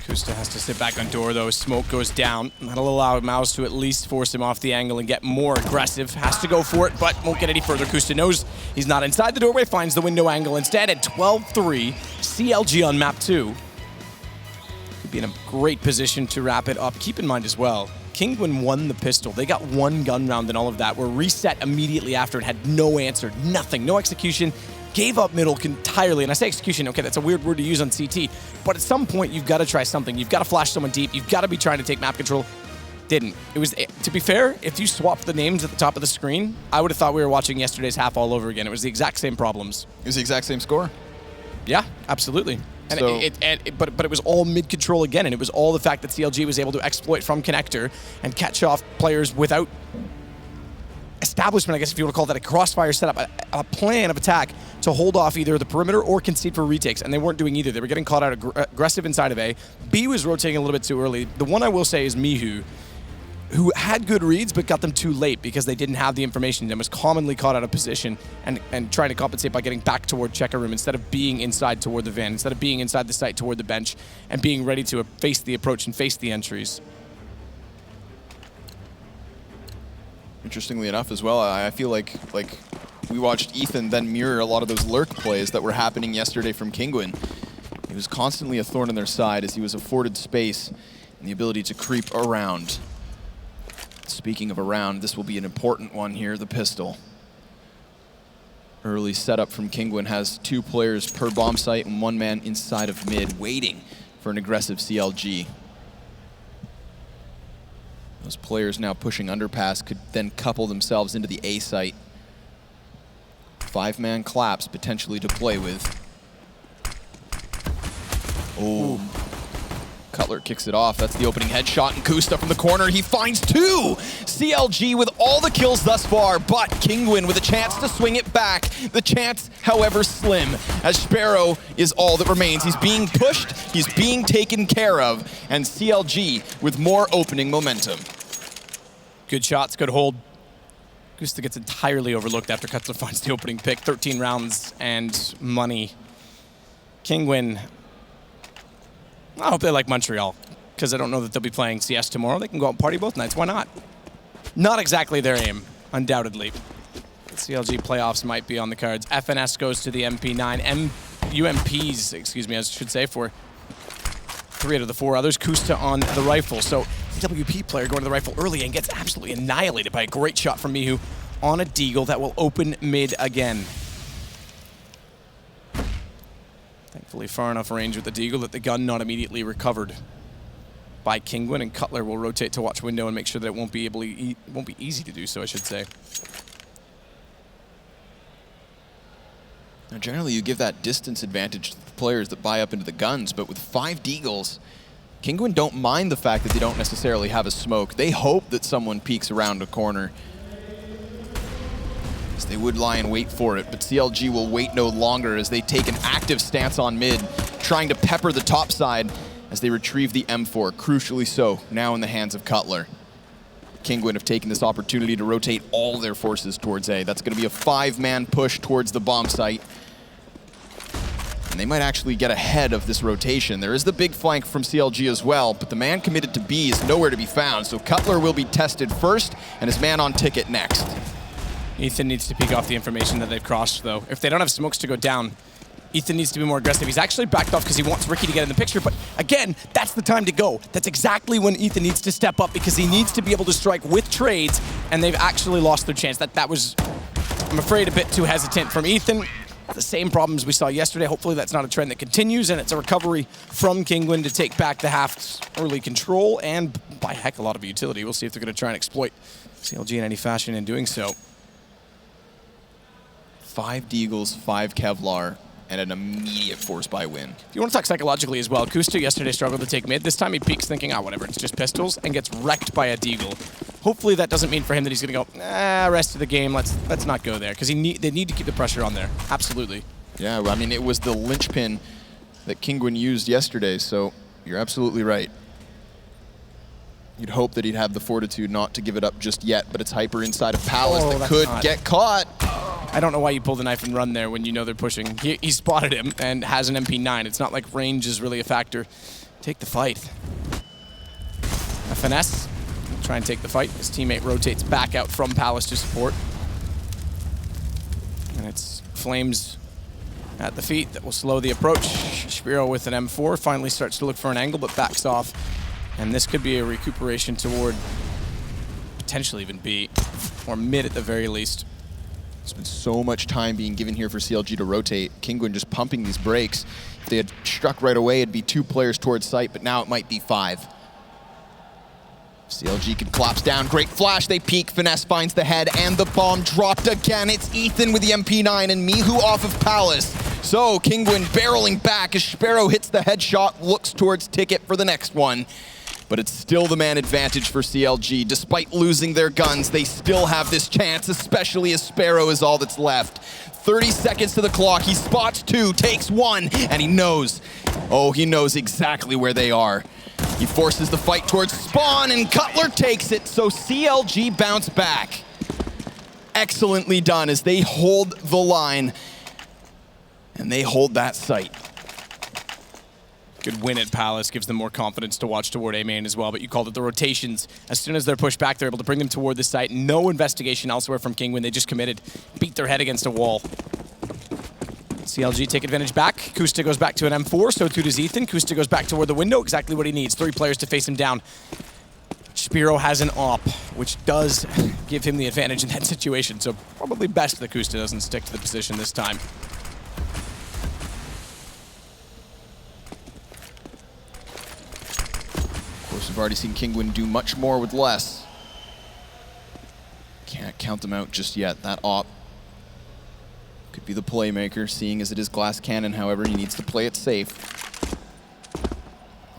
Kusta has to sit back on door, though. Smoke goes down. That'll allow Mouse to at least force him off the angle and get more aggressive. Has to go for it, but won't get any further. Kusta knows he's not inside the doorway, finds the window angle instead at 12-3. CLG on map 2. Could be in a great position to wrap it up. Keep in mind as well, Kinguin won the pistol. They got one gun round and all of that. Were reset immediately after and had no answer, nothing, no execution. Gave up middle entirely, and I say execution, okay, that's a weird word to use on CT, but at some point you've got to try something. You've got to flash someone deep. You've got to be trying to take map control. Didn't. It was, to be fair, if you swapped the names at the top of the screen, I would have thought we were watching yesterday's half all over again. It was the exact same problems. It was the exact same score? Yeah, absolutely. And so, but it was all mid-control again, and it was all the fact that CLG was able to exploit from connector and catch off players without establishment, I guess if you want to call that a crossfire setup, a plan of attack to hold off either the perimeter or concede for retakes, and they weren't doing either. They were getting caught out aggressive inside of A. B was rotating a little bit too early. The one I will say is Mihu, who had good reads but got them too late because they didn't have the information and was commonly caught out of position and trying to compensate by getting back toward checker room instead of being inside toward the van, instead of being inside the site toward the bench and being ready to face the approach and face the entries. Interestingly enough as well, I feel like we watched Ethan then mirror a lot of those lurk plays that were happening yesterday from Kinguin. He was constantly a thorn in their side as he was afforded space and the ability to creep around. Speaking of around, this will be an important one here, the pistol. Early setup from Kinguin has 2 players per bomb site and 1 man inside of mid waiting for an aggressive CLG. Those players now pushing underpass could then couple themselves into the A site. 5-man claps potentially to play with. Oh, Cutler kicks it off. That's the opening headshot, and Kusta from the corner. He finds 2! CLG with all the kills thus far, but Kinguin with a chance to swing it back. The chance, however, slim, as Sparrow is all that remains. He's being pushed, he's being taken care of, and CLG with more opening momentum. Good shots, good hold. Kusta gets entirely overlooked after Cutler finds the opening pick. 13 rounds and money. Kinguin, I hope they like Montreal, because I don't know that they'll be playing CS tomorrow. They can go out and party both nights. Why not? Not exactly their aim, undoubtedly. CLG playoffs might be on the cards. FNS goes to the MP9. UMPs, excuse me, I should say, for 3 out of the 4 others. Kusta on the rifle. So the WP player going to the rifle early and gets absolutely annihilated by a great shot from Mihu on a deagle that will open mid again. Thankfully far enough range with the deagle that the gun not immediately recovered by Kinguin, and Cutler will rotate to watch window and make sure that it won't be easy to do so, I should say. Now, generally, you give that distance advantage to the players that buy up into the guns, but with 5 deagles, Kinguin don't mind the fact that they don't necessarily have a smoke. They hope that someone peeks around a corner, as they would lie in wait for it, but CLG will wait no longer as they take an active stance on mid, trying to pepper the top side as they retrieve the M4, crucially so, now in the hands of Cutler. Kinguin have taken this opportunity to rotate all their forces towards A. That's going to be a 5-man push towards the bomb site. And they might actually get ahead of this rotation. There is the big flank from CLG as well, but the man committed to B is nowhere to be found, so Cutler will be tested first, and his man on ticket next. Ethan needs to peek off the information that they've crossed, though. If they don't have smokes to go down, Ethan needs to be more aggressive. He's actually backed off because he wants Ricky to get in the picture, but again, that's the time to go. That's exactly when Ethan needs to step up because he needs to be able to strike with trades, and they've actually lost their chance. That was, I'm afraid, a bit too hesitant from Ethan. The same problems we saw yesterday. Hopefully that's not a trend that continues, and it's a recovery from Kinguin to take back the half's early control and, by heck, a lot of utility. We'll see if they're going to try and exploit CLG in any fashion in doing so. 5 deagles, 5 Kevlar, and an immediate force buy win. If you want to talk psychologically as well, Kusta yesterday struggled to take mid. This time he peeks thinking, whatever, it's just pistols, and gets wrecked by a deagle. Hopefully that doesn't mean for him that he's going to go, rest of the game, let's not go there, because they need to keep the pressure on there. Absolutely. Yeah, I mean, it was the linchpin that Kinguin used yesterday, so you're absolutely right. You'd hope that he'd have the fortitude not to give it up just yet, but it's Hyper inside of Palace that could get caught. I don't know why you pull the knife and run there when you know they're pushing. He spotted him and has an MP9. It's not like range is really a factor. Take the fight. FNS will try and take the fight. His teammate rotates back out from Palace to support. And it's Flames at the feet that will slow the approach. Spiro with an M4 finally starts to look for an angle but backs off. And this could be a recuperation toward potentially even B, or mid at the very least. There's been so much time being given here for CLG to rotate. Kinguin just pumping these brakes. If they had struck right away, it'd be 2 players towards site, but now it might be 5. CLG can collapse down. Great flash. They peek. Finesse finds the head, and the bomb dropped again. It's Ethan with the MP9 and Mihu off of Palace. So Kinguin barreling back as Sparrow hits the headshot, looks towards Ticket for the next one. But it's still the man advantage for CLG. Despite losing their guns, they still have this chance, especially as Sparrow is all that's left. 30 seconds to the clock. He spots 2, takes 1, and he knows. Oh, he knows exactly where they are. He forces the fight towards spawn, and Cutler takes it, so CLG bounce back. Excellently done as they hold the line, and they hold that site. Good win at Palace, gives them more confidence to watch toward A main as well, but you called it the rotations. As soon as they're pushed back, they're able to bring them toward the site. No investigation elsewhere from Kinguin. They just committed, beat their head against a wall. CLG take advantage back. Kusta goes back to an M4, so too does Ethan. Kusta goes back toward the window, exactly what he needs. 3 players to face him down. Spiro has an AWP, which does give him the advantage in that situation, so probably best that Kusta doesn't stick to the position this time. We've already seen Kinguin do much more with less. Can't count them out just yet. That AWP could be the playmaker, seeing as it is glass cannon. However, he needs to play it safe.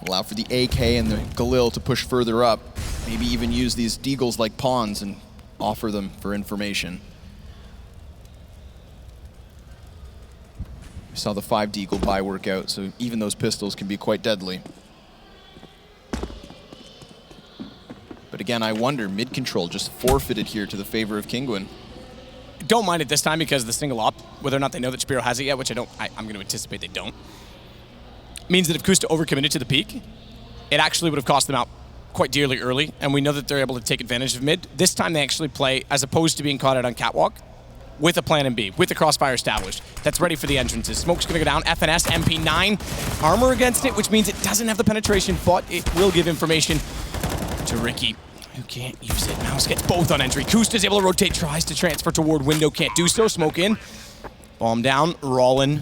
Allow for the AK and the Galil to push further up. Maybe even use these deagles like pawns and offer them for information. We saw the 5 deagle buy work out, so even those pistols can be quite deadly. But again, I wonder, mid-control just forfeited here to the favor of Kinguin. Don't mind it this time because the single op, whether or not they know that Spiro has it yet, which I'm going to anticipate they don't, means that if Kusta overcommitted to the peak, it actually would have cost them out quite dearly early, and we know that they're able to take advantage of mid. This time they actually play, as opposed to being caught out on catwalk, with a plan in B, with the crossfire established, that's ready for the entrances. Smoke's gonna go down, FNS, MP9, armor against it, which means it doesn't have the penetration, but it will give information to Ricky, who can't use it. Mouse gets both on entry. Kusta's able to rotate, tries to transfer toward window, can't do so. Smoke in, bomb down, Rollin.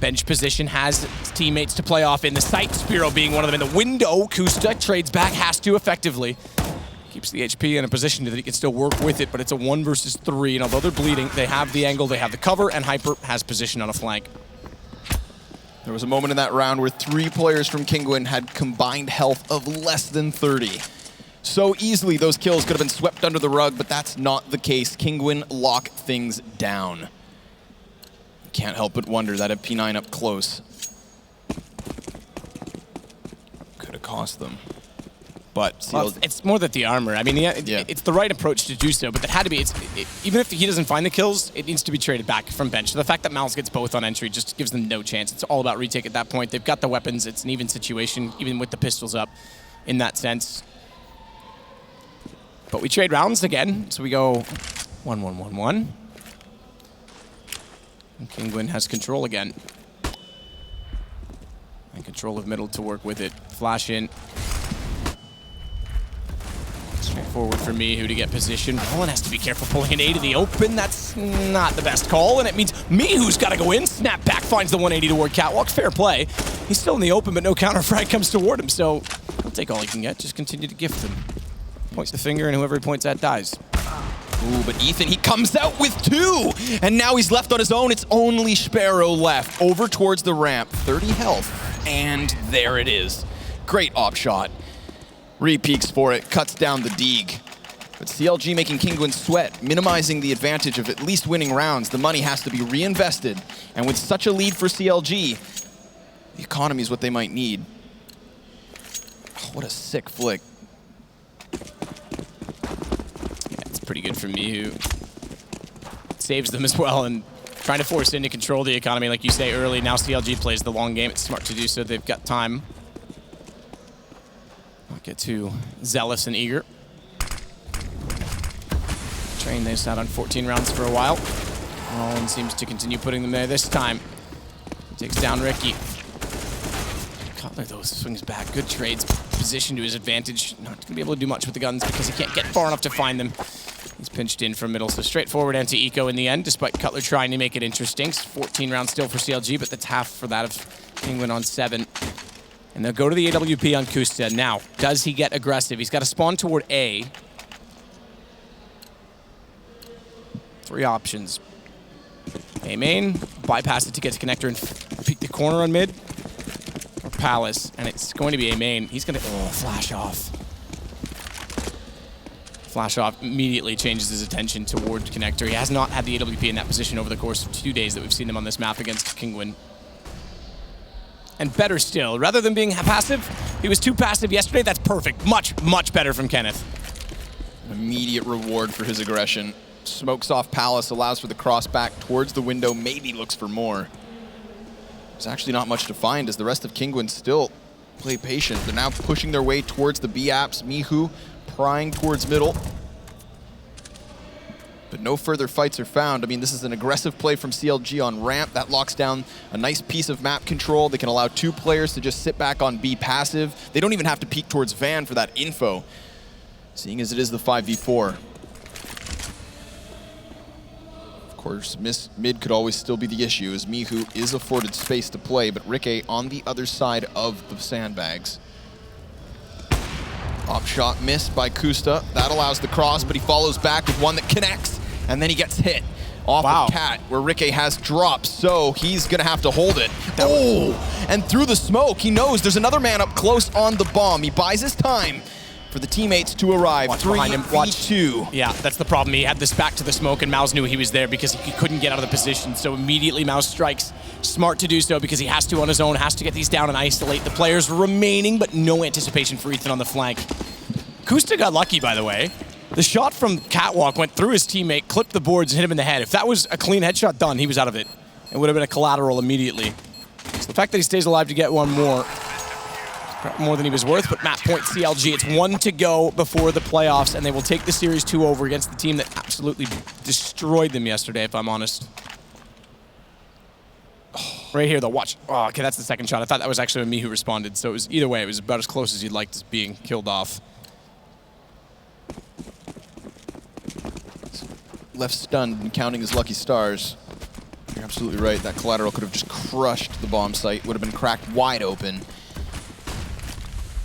Bench position, has teammates to play off in the sight. Spiro being one of them in the window. Kusta trades back, has to effectively. Keeps the HP in a position that he can still work with it, but it's a 1 versus 3, and although they're bleeding, they have the angle, they have the cover, and Hyper has position on a flank. There was a moment in that round where 3 players from Kinguin had combined health of less than 30. So easily those kills could have been swept under the rug, but that's not the case. Kinguin lock things down. Can't help but wonder that MP9 up close could have cost them. But well, it's more that the armor. I mean, it's the right approach to do so, but that had to be. Even if he doesn't find the kills, it needs to be traded back from bench. So the fact that Mouse gets both on entry just gives them no chance. It's all about retake at that point. They've got the weapons. It's an even situation, even with the pistols up, in that sense. But we trade rounds again, so we go 1-1-1-1. And Kinguin has control again. And control of middle to work with it. Flash in. Straightforward for Mihu to get position. Rollin has to be careful pulling an 8 in the open. That's not the best call, and it means Mihu's got to go in. Snap back, finds the 180 toward Catwalk. Fair play. He's still in the open, but no counter frag comes toward him, so he'll take all he can get. Just continue to gift him. Points the finger, and whoever he points at dies. Ooh, but Ethan, he comes out with 2! And now he's left on his own. It's only Sparrow left. Over towards the ramp. 30 health. And there it is. Great op shot. Re-peeks for it. Cuts down the Deeg. But CLG making Kinguin sweat, minimizing the advantage of at least winning rounds. The money has to be reinvested. And with such a lead for CLG, the economy is what they might need. Oh, what a sick flick. Pretty good for Mihu. Saves them as well, and trying to force in to control the economy, like you say early. Now CLG plays the long game. It's smart to do so. They've got time. Not get too zealous and eager. Train this out on 14 rounds for a while. Rollin seems to continue putting them there this time. Takes down Ricky. Cutler, though, swings back. Good trades. Position to his advantage. Not going to be able to do much with the guns because he can't get far enough to find them. He's pinched in from middle, so straightforward anti-eco in the end, despite Cutler trying to make it interesting. 14 rounds still for CLG, but that's half for that of Kinguin on 7. And they'll go to the AWP on Kusta. Now, does he get aggressive? He's got to spawn toward A. 3 options. A main, bypass it to get to connector and peek the corner on mid. Or Palace, and it's going to be A main. He's going to, flash off. Flash off immediately changes his attention toward connector. He has not had the AWP in that position over the course of 2 days that we've seen them on this map against Kinguin. And better still, rather than being passive, he was too passive yesterday. That's perfect. Much, much better from Kenneth. An immediate reward for his aggression. Smokes off Palace, allows for the cross back towards the window, maybe looks for more. There's actually not much to find as the rest of Kinguin still play patient. They're now pushing their way towards the B apps. Mihu prying towards middle. But no further fights are found. I mean, this is an aggressive play from CLG on ramp. That locks down a nice piece of map control. They can allow 2 players to just sit back on B passive. They don't even have to peek towards Van for that info, seeing as it is the 5v4. Of course, mid could always still be the issue, as Mihu is afforded space to play, but Ricky on the other side of the sandbags. Op shot missed by Kusta. That allows the cross, but he follows back with one that connects, and then he gets hit off of Cat, where Ricky has dropped, so he's gonna have to hold it. And through the smoke, he knows there's another man up close on the bomb. He buys his time for the teammates to arrive. 3v2. Yeah, that's the problem. He had this back to the smoke, and Mouse knew he was there because he couldn't get out of the position. So immediately Mouse strikes. Smart to do so because he has to on his own, has to get these down and isolate the players remaining, but no anticipation for Ethan on the flank. Kusta got lucky, by the way. The shot from Catwalk went through his teammate, clipped the boards, and hit him in the head. If that was a clean headshot done, he was out of it. It would have been a collateral immediately. So the fact that he stays alive to get one more than he was worth, but map point CLG. It's 1 to go before the playoffs, and they will take the Series 2 over against the team that absolutely destroyed them yesterday, if I'm honest. Right here, though, watch. Oh, okay, that's the second shot. I thought that was actually me who responded, so it was either way, it was about as close as you'd like to being killed off. Left stunned and counting his lucky stars. You're absolutely right. That collateral could have just crushed the bomb site. Would have been cracked wide open.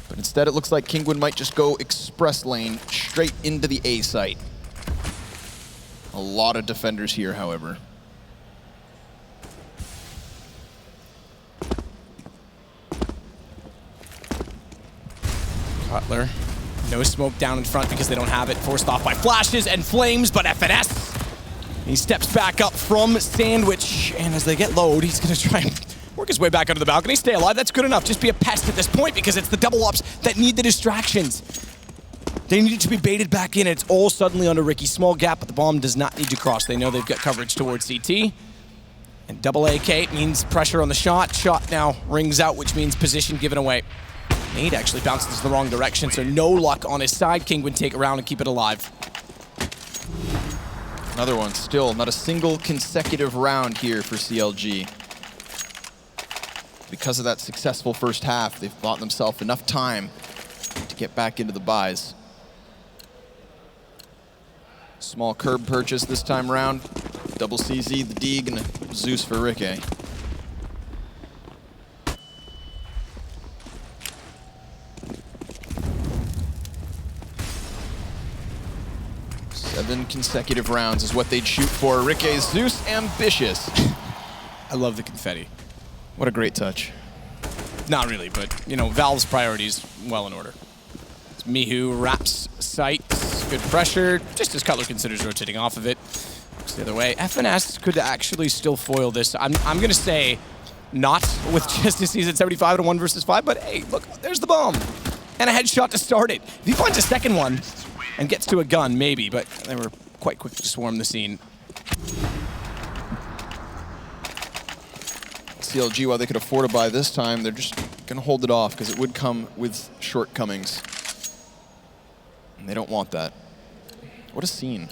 But instead, it looks like Kinguin might just go express lane straight into the A site. A lot of defenders here, however. Cutler. No smoke down in front because they don't have it. Forced off by flashes and flames, but FNS. He steps back up from Sandwich, and as they get low, he's going to try and work his way back onto the balcony. Stay alive, that's good enough. Just be a pest at this point because it's the double ups that need the distractions. They need to be baited back in, and it's all suddenly under Ricky. Small gap, but the bomb does not need to cross. They know they've got coverage towards CT. And double AK means pressure on the shot. Shot now rings out, which means position given away. Nade actually bounces the wrong direction, so no luck on his side. Kinguin take it around and keep it alive. Another one, still not a single consecutive round here for CLG. Because of that successful first half, they've bought themselves enough time to get back into the buys. Small curb purchase this time around. Double CZ, the Deeg, and Zeus for Ricky. Seven consecutive rounds is what they'd shoot for. Ricky Zeus ambitious. I love the confetti. What a great touch. Not really, but, you know, Valve's priorities well in order. It's Mihu wraps sights, good pressure, just as Cutler considers rotating off of it. Looks the other way. FNS could actually still foil this. I'm going to say not with just a season 75 and a 1 versus 5, but hey, look, there's the bomb. And a headshot to start it. If he finds a second one and gets to a gun, maybe, but they were quite quick to swarm the scene. CLG, while they could afford to buy this time, they're just going to hold it off because it would come with shortcomings. And they don't want that. What a scene.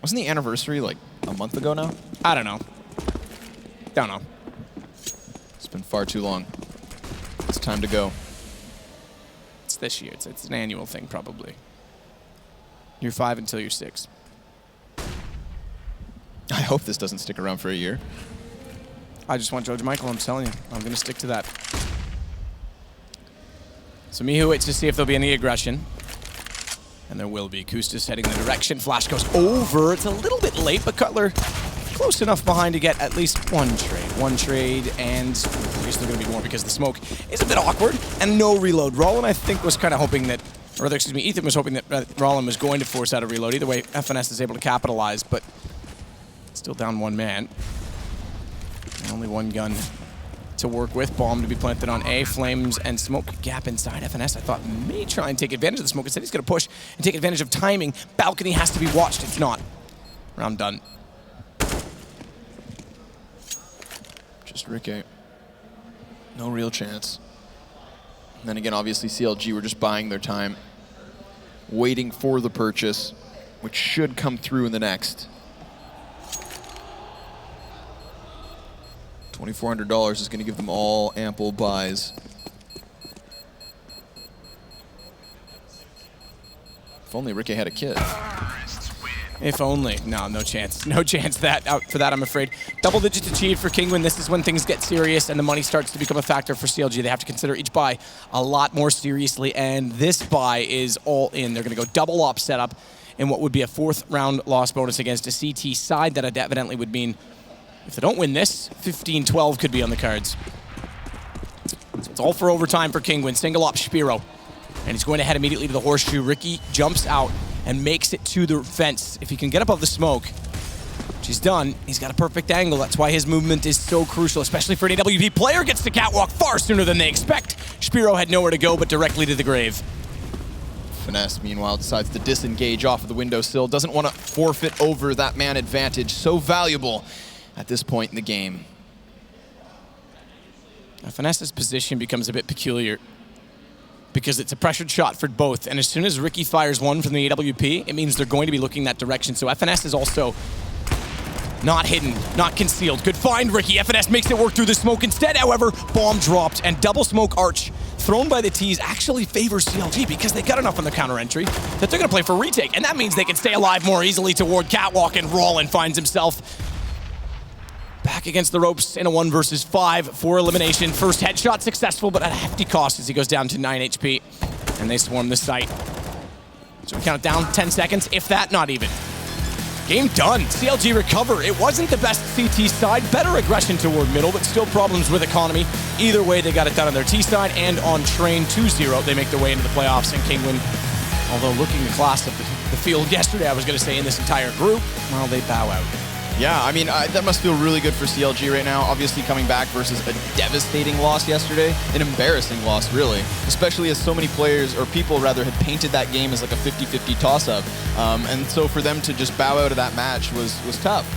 Wasn't the anniversary like a month ago now? I don't know. Don't know. It's been far too long. It's time to go. It's this year. It's an annual thing, probably. You're 5 until you're 6. I hope this doesn't stick around for a year. I just want George Michael, I'm telling you. I'm going to stick to that. So Mihu waits to see if there'll be any aggression. And there will be. Kustis heading the direction. Flash goes over. It's a little bit late, but Cutler close enough behind to get at least one trade. One trade, and I guess there's going to be more because the smoke is a bit awkward. And no reload. Rollin, I think, was kind of hoping that, or rather, excuse me, Ethan was hoping that Rollin was going to force out a reload. Either way, FNS is able to capitalize, but still down one man. And only one gun to work with. Bomb to be planted on A. Flames and smoke gap inside. FNS, I thought, may try and take advantage of the smoke. Instead, he's going to push and take advantage of timing. Balcony has to be watched. It's not. Round done. Just Ricky. No real chance. And then again, obviously, CLG were just buying their time, waiting for the purchase, which should come through in the next. $2,400 is going to give them all ample buys. If only Ricky had a kid. If only. No, no chance. No chance for that, I'm afraid. Double digits achieved for Kinguin. This is when things get serious and the money starts to become a factor for CLG. They have to consider each buy a lot more seriously, and this buy is all in. They're going to go double op setup in what would be a 4th round loss bonus against a CT side that evidently would mean if they don't win this, 15-12 could be on the cards. So it's all for overtime for Kinguin. Single op Spiro. And he's going to head immediately to the horseshoe. Ricky jumps out and makes it to the fence. If he can get above the smoke, which he's done, he's got a perfect angle. That's why his movement is so crucial, especially for an AWP player. Gets the catwalk far sooner than they expect. Spiro had nowhere to go but directly to the grave. Finesse, meanwhile, decides to disengage off of the windowsill. Doesn't want to forfeit over that man advantage. So valuable at this point in the game. Finesse's position becomes a bit peculiar. because it's a pressured shot for both. And as soon as Ricky fires one from the AWP, it means they're going to be looking that direction. So FNS is also not hidden, not concealed. Good find, Ricky. FNS makes it work through the smoke. Instead, however, bomb dropped, and double smoke arch thrown by the T's actually favors CLG because they got enough on the counter entry that they're going to play for retake. And that means they can stay alive more easily toward Catwalk, and Rollin finds himself back against the ropes in a 1 versus 5 for elimination. First headshot successful, but at a hefty cost as he goes down to 9 HP. And they swarm the site. So we count it down, 10 seconds, if that, not even. Game done. CLG recover. It wasn't the best CT side. Better aggression toward middle, but still problems with economy. Either way, they got it done on their T side, and on train 2-0, they make their way into the playoffs. And Kinguin, although looking the class of the field yesterday, I was going to say in this entire group, well, they bow out. Yeah, I mean, that must feel really good for CLG right now. Obviously coming back versus a devastating loss yesterday. An embarrassing loss, really. Especially as so many players, or people rather, had painted that game as like a 50-50 toss-up. And so for them to just bow out of that match was tough.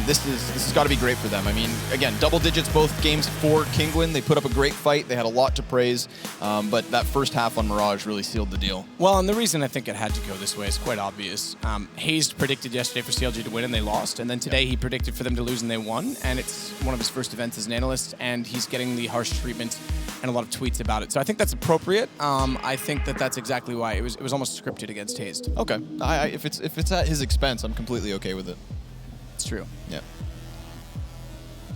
This has got to be great for them. I mean, again, double digits both games for Kinguin. They put up a great fight. They had a lot to praise. But that first half on Mirage really sealed the deal. Well, and the reason I think it had to go this way is quite obvious. Hayes predicted yesterday for CLG to win, and they lost. And then today he predicted for them to lose, and they won. And it's one of his first events as an analyst, and he's getting the harsh treatment and a lot of tweets about it. So I think that's appropriate. I think that's exactly why. It was almost scripted against Hayes. Okay. If it's at his expense, I'm completely okay with it. It's true. Yeah.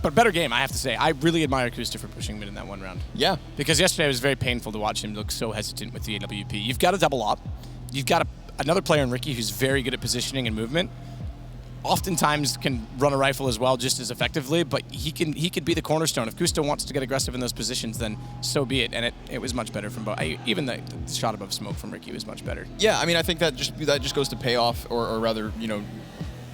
But better game, I have to say. I really admire Kusta for pushing mid in that one round. Yeah. Because yesterday it was very painful to watch him look so hesitant with the AWP. You've got a double op. You've got another player in Ricky who's very good at positioning and movement. Oftentimes can run a rifle as well just as effectively, but he could be the cornerstone. If Kusta wants to get aggressive in those positions, then so be it. And it was much better from both. Even the shot above smoke from Ricky was much better. Yeah, I mean, I think that just goes to pay off, or rather, you know,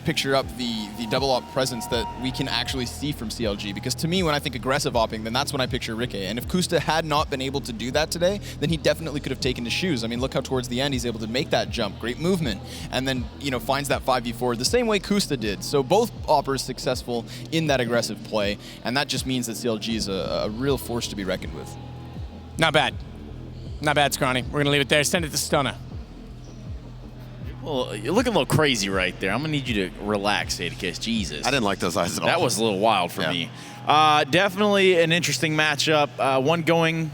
picture up the double op presence that we can actually see from CLG. Because to me, when I think aggressive opping, then that's when I picture Ricky. And if Kusta had not been able to do that today, then he definitely could have taken his shoes. I mean, look how towards the end he's able to make that jump, great movement, and then, you know, finds that 5v4 the same way Kusta did. So both oppers successful in that aggressive play, and that just means that CLG is a real force to be reckoned with. Not bad. Not bad, Scrawny. We're gonna leave it there. Send it to Stunna. Well, you're looking a little crazy right there. I'm going to need you to relax, Sadicus. Jesus. I didn't like those eyes at all. That was a little wild for me. Definitely an interesting matchup. One going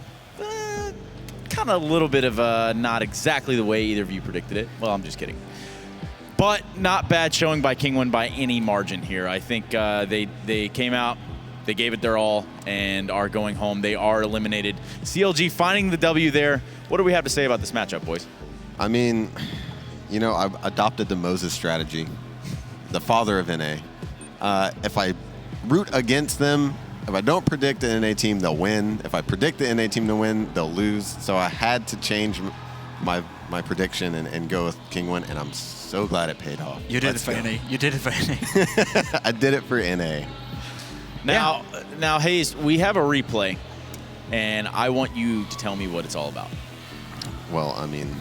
kind of a little bit of not exactly the way either of you predicted it. Well, I'm just kidding. But not bad showing by Kinguin by any margin here. I think they came out, they gave it their all, and are going home. They are eliminated. CLG finding the W there. What do we have to say about this matchup, boys? I mean, you know, I've adopted the Moses strategy, the father of NA. If I root against them, if I don't predict the NA team, they'll win. If I predict the NA team to win, they'll lose. So I had to change my prediction and go with Kinguin, and I'm so glad it paid off. You did it for NA. You did it for NA. I did it for NA. Now, Hayes, we have a replay, and I want you to tell me what it's all about. Well, I mean,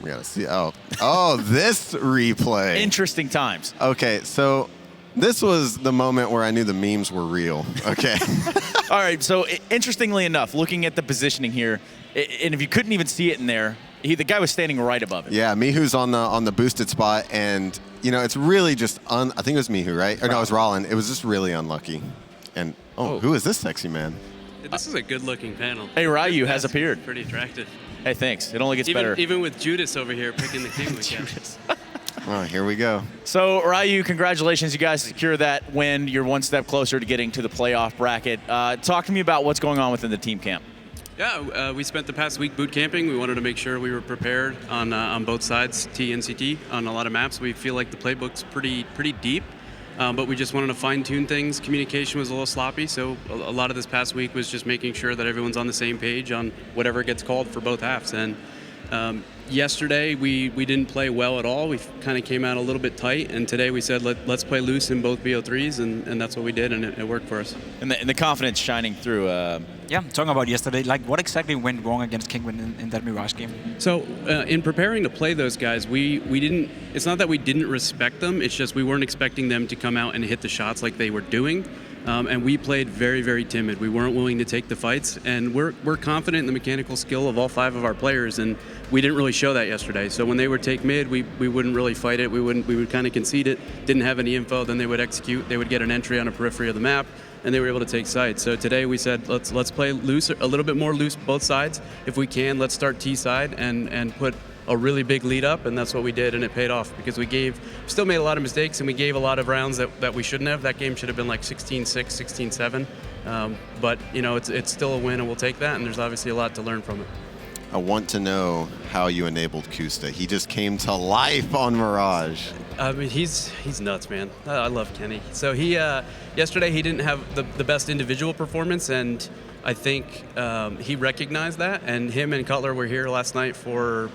we gotta see. Oh, this replay. Interesting times. Okay, so this was the moment where I knew the memes were real. Okay. All right, so interestingly enough, looking at the positioning here, and if you couldn't even see it in there, the guy was standing right above it. Yeah, Mihu's on the boosted spot, and you know, it's really just I think it was Mihu, right? Or no, it was Rollin. It was just really unlucky. And who is this sexy man? This is a good-looking panel. Hey, Ryu has appeared. Pretty attractive. Hey, thanks. It only gets better. Even with Judas over here picking the king with Judas. Oh, here we go. So, Ryu, congratulations. You guys secure that win. You're one step closer to getting to the playoff bracket. Talk to me about what's going on within the team camp. Yeah, we spent the past week boot camping. We wanted to make sure we were prepared on both sides, T and CT, on a lot of maps. We feel like the playbook's pretty deep. But we just wanted to fine-tune things. Communication was a little sloppy, so a lot of this past week was just making sure that everyone's on the same page on whatever gets called for both halves. And yesterday, we didn't play well at all. We kind of came out a little bit tight, and today we said, let's play loose in both BO3s, and that's what we did, and it worked for us. And the confidence shining through. Yeah, talking about yesterday, like what exactly went wrong against Kinguin in that Mirage game? So in preparing to play those guys, we didn't, it's not that we didn't respect them, it's just we weren't expecting them to come out and hit the shots like they were doing. And we played very, very timid. We weren't willing to take the fights, and we're confident in the mechanical skill of all 5 of our players, and we didn't really show that yesterday. So when they would take mid, we wouldn't really fight it. We would kind of concede it, didn't have any info, then they would execute. They would get an entry on a periphery of the map, and they were able to take sides. So today we said, let's play loose, a little bit more loose both sides. If we can, let's start T side and put a really big lead up, and that's what we did, and it paid off because we still made a lot of mistakes, and we gave a lot of rounds that we shouldn't have. That game should have been like 16-6, 16-7, but it's still a win, and we'll take that, and there's obviously a lot to learn from it. I want to know how you enabled Kusta. He just came to life on Mirage. I mean, he's nuts, man. I love Kenny. So he yesterday he didn't have the best individual performance, and I think he recognized that, and him and Cutler were here last night for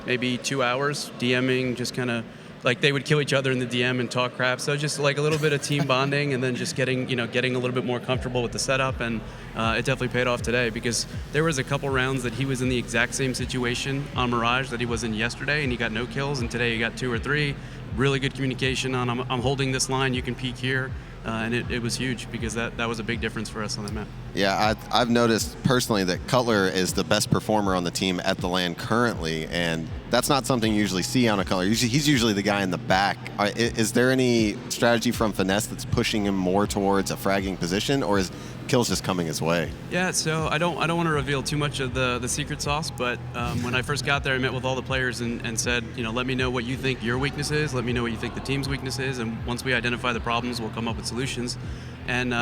maybe 2 hours DMing, just kind of like they would kill each other in the DM and talk crap. So just like a little bit of team bonding, and then just getting a little bit more comfortable with the setup, and it definitely paid off today because there was a couple rounds that he was in the exact same situation on Mirage that he was in yesterday, and he got no kills, and today he got 2 or 3. Really good communication on I'm holding this line, you can peek here. And it was huge because that was a big difference for us on that map. Yeah, I've noticed personally that Cutler is the best performer on the team at the LAN currently, and that's not something you usually see on a Cutler. He's usually the guy in the back. Is there any strategy from Finesse that's pushing him more towards a fragging position, or is kills just coming his way? Yeah, so I don't want to reveal too much of the secret sauce, but when I first got there, I met with all the players and said, let me know what you think your weakness is, let me know what you think the team's weakness is, and once we identify the problems, we'll come up with solutions. And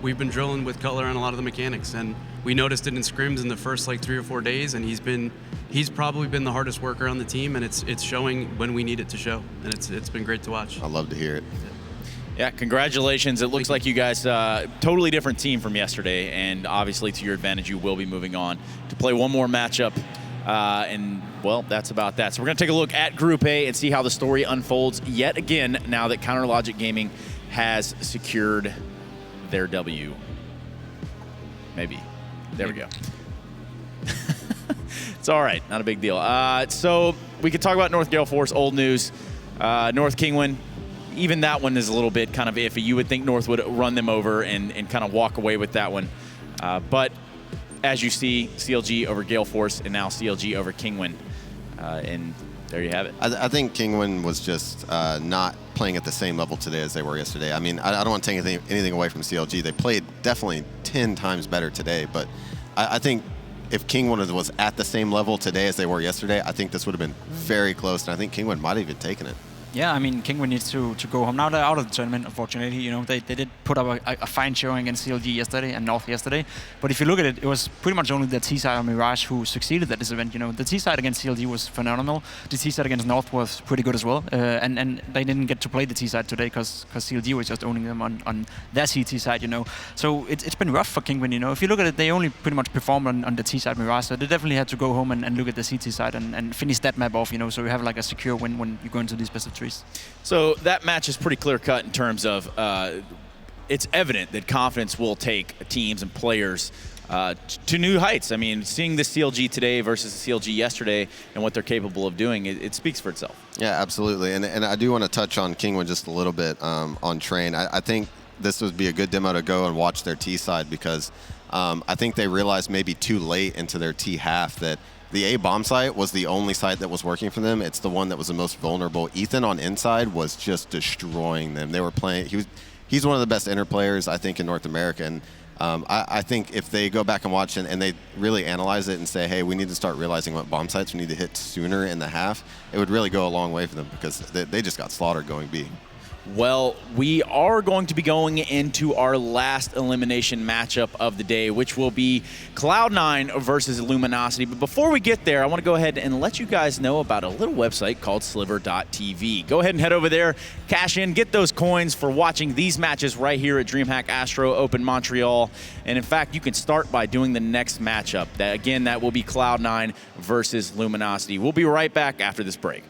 we've been drilling with Cutler on a lot of the mechanics, and we noticed it in scrims in the first like 3 or 4 days, and he's probably been the hardest worker on the team, and it's showing when we need it to show, and it's been great to watch. I love to hear it. Yeah, congratulations. It looks like you guys, totally different team from yesterday, and obviously to your advantage, you will be moving on to play one more matchup, and well, that's about that. So we're going to take a look at Group A and see how the story unfolds yet again now that Counter Logic Gaming has secured their W. Maybe. There we go. It's all right. Not a big deal. So we could talk about North Gale Force, old news. North Kinguin. Even that one is a little bit kind of iffy. You would think North would run them over and kind of walk away with that one. But as you see, CLG over Gale Force and now CLG over Kinguin. And there you have it. I think Kinguin was just not playing at the same level today as they were yesterday. I mean, I don't want to take anything away from CLG. They played definitely 10 times better today, but I think if Kinguin was at the same level today as they were yesterday, I think this would have been very close, and I think Kinguin might have even taken it. Yeah, I mean, Kinguin needs to go home. Now they're out of the tournament, unfortunately. They did put up a fine showing against CLG yesterday and North yesterday. But if you look at it, it was pretty much only the T-side on Mirage who succeeded at this event. The T-side against CLG was phenomenal. The T-side against North was pretty good as well. And they didn't get to play the T-side today because CLG was just owning them on their CT side, So it's been rough for Kinguin, If you look at it, they only pretty much performed on the T-side Mirage. So they definitely had to go home and look at the CT side and finish that map off, So you have like a secure win when you go into these best of threes. So that match is pretty clear-cut in terms of it's evident that confidence will take teams and players to new heights. I mean, seeing the CLG today versus the CLG yesterday and what they're capable of doing, it speaks for itself. Yeah, absolutely. And I do want to touch on Kinguin just a little bit on Train. I think this would be a good demo to go and watch their T side because I think they realized maybe too late into their T half that the A bomb site was the only site that was working for them. It's the one that was the most vulnerable. Ethan on inside was just destroying them. They were playing. He's one of the best inter players I think in North America. And I think if they go back and watch and they really analyze it and say, hey, we need to start realizing what bomb sites we need to hit sooner in the half, it would really go a long way for them because they just got slaughtered going B. Well, we are going to be going into our last elimination matchup of the day, which will be Cloud9 versus Luminosity. But before we get there, I want to go ahead and let you guys know about a little website called sliver.tv. Go ahead and head over there, cash in, get those coins for watching these matches right here at DreamHack ASTRO Open Montreal. And in fact, you can start by doing the next matchup. That will be Cloud9 versus Luminosity. We'll be right back after this break.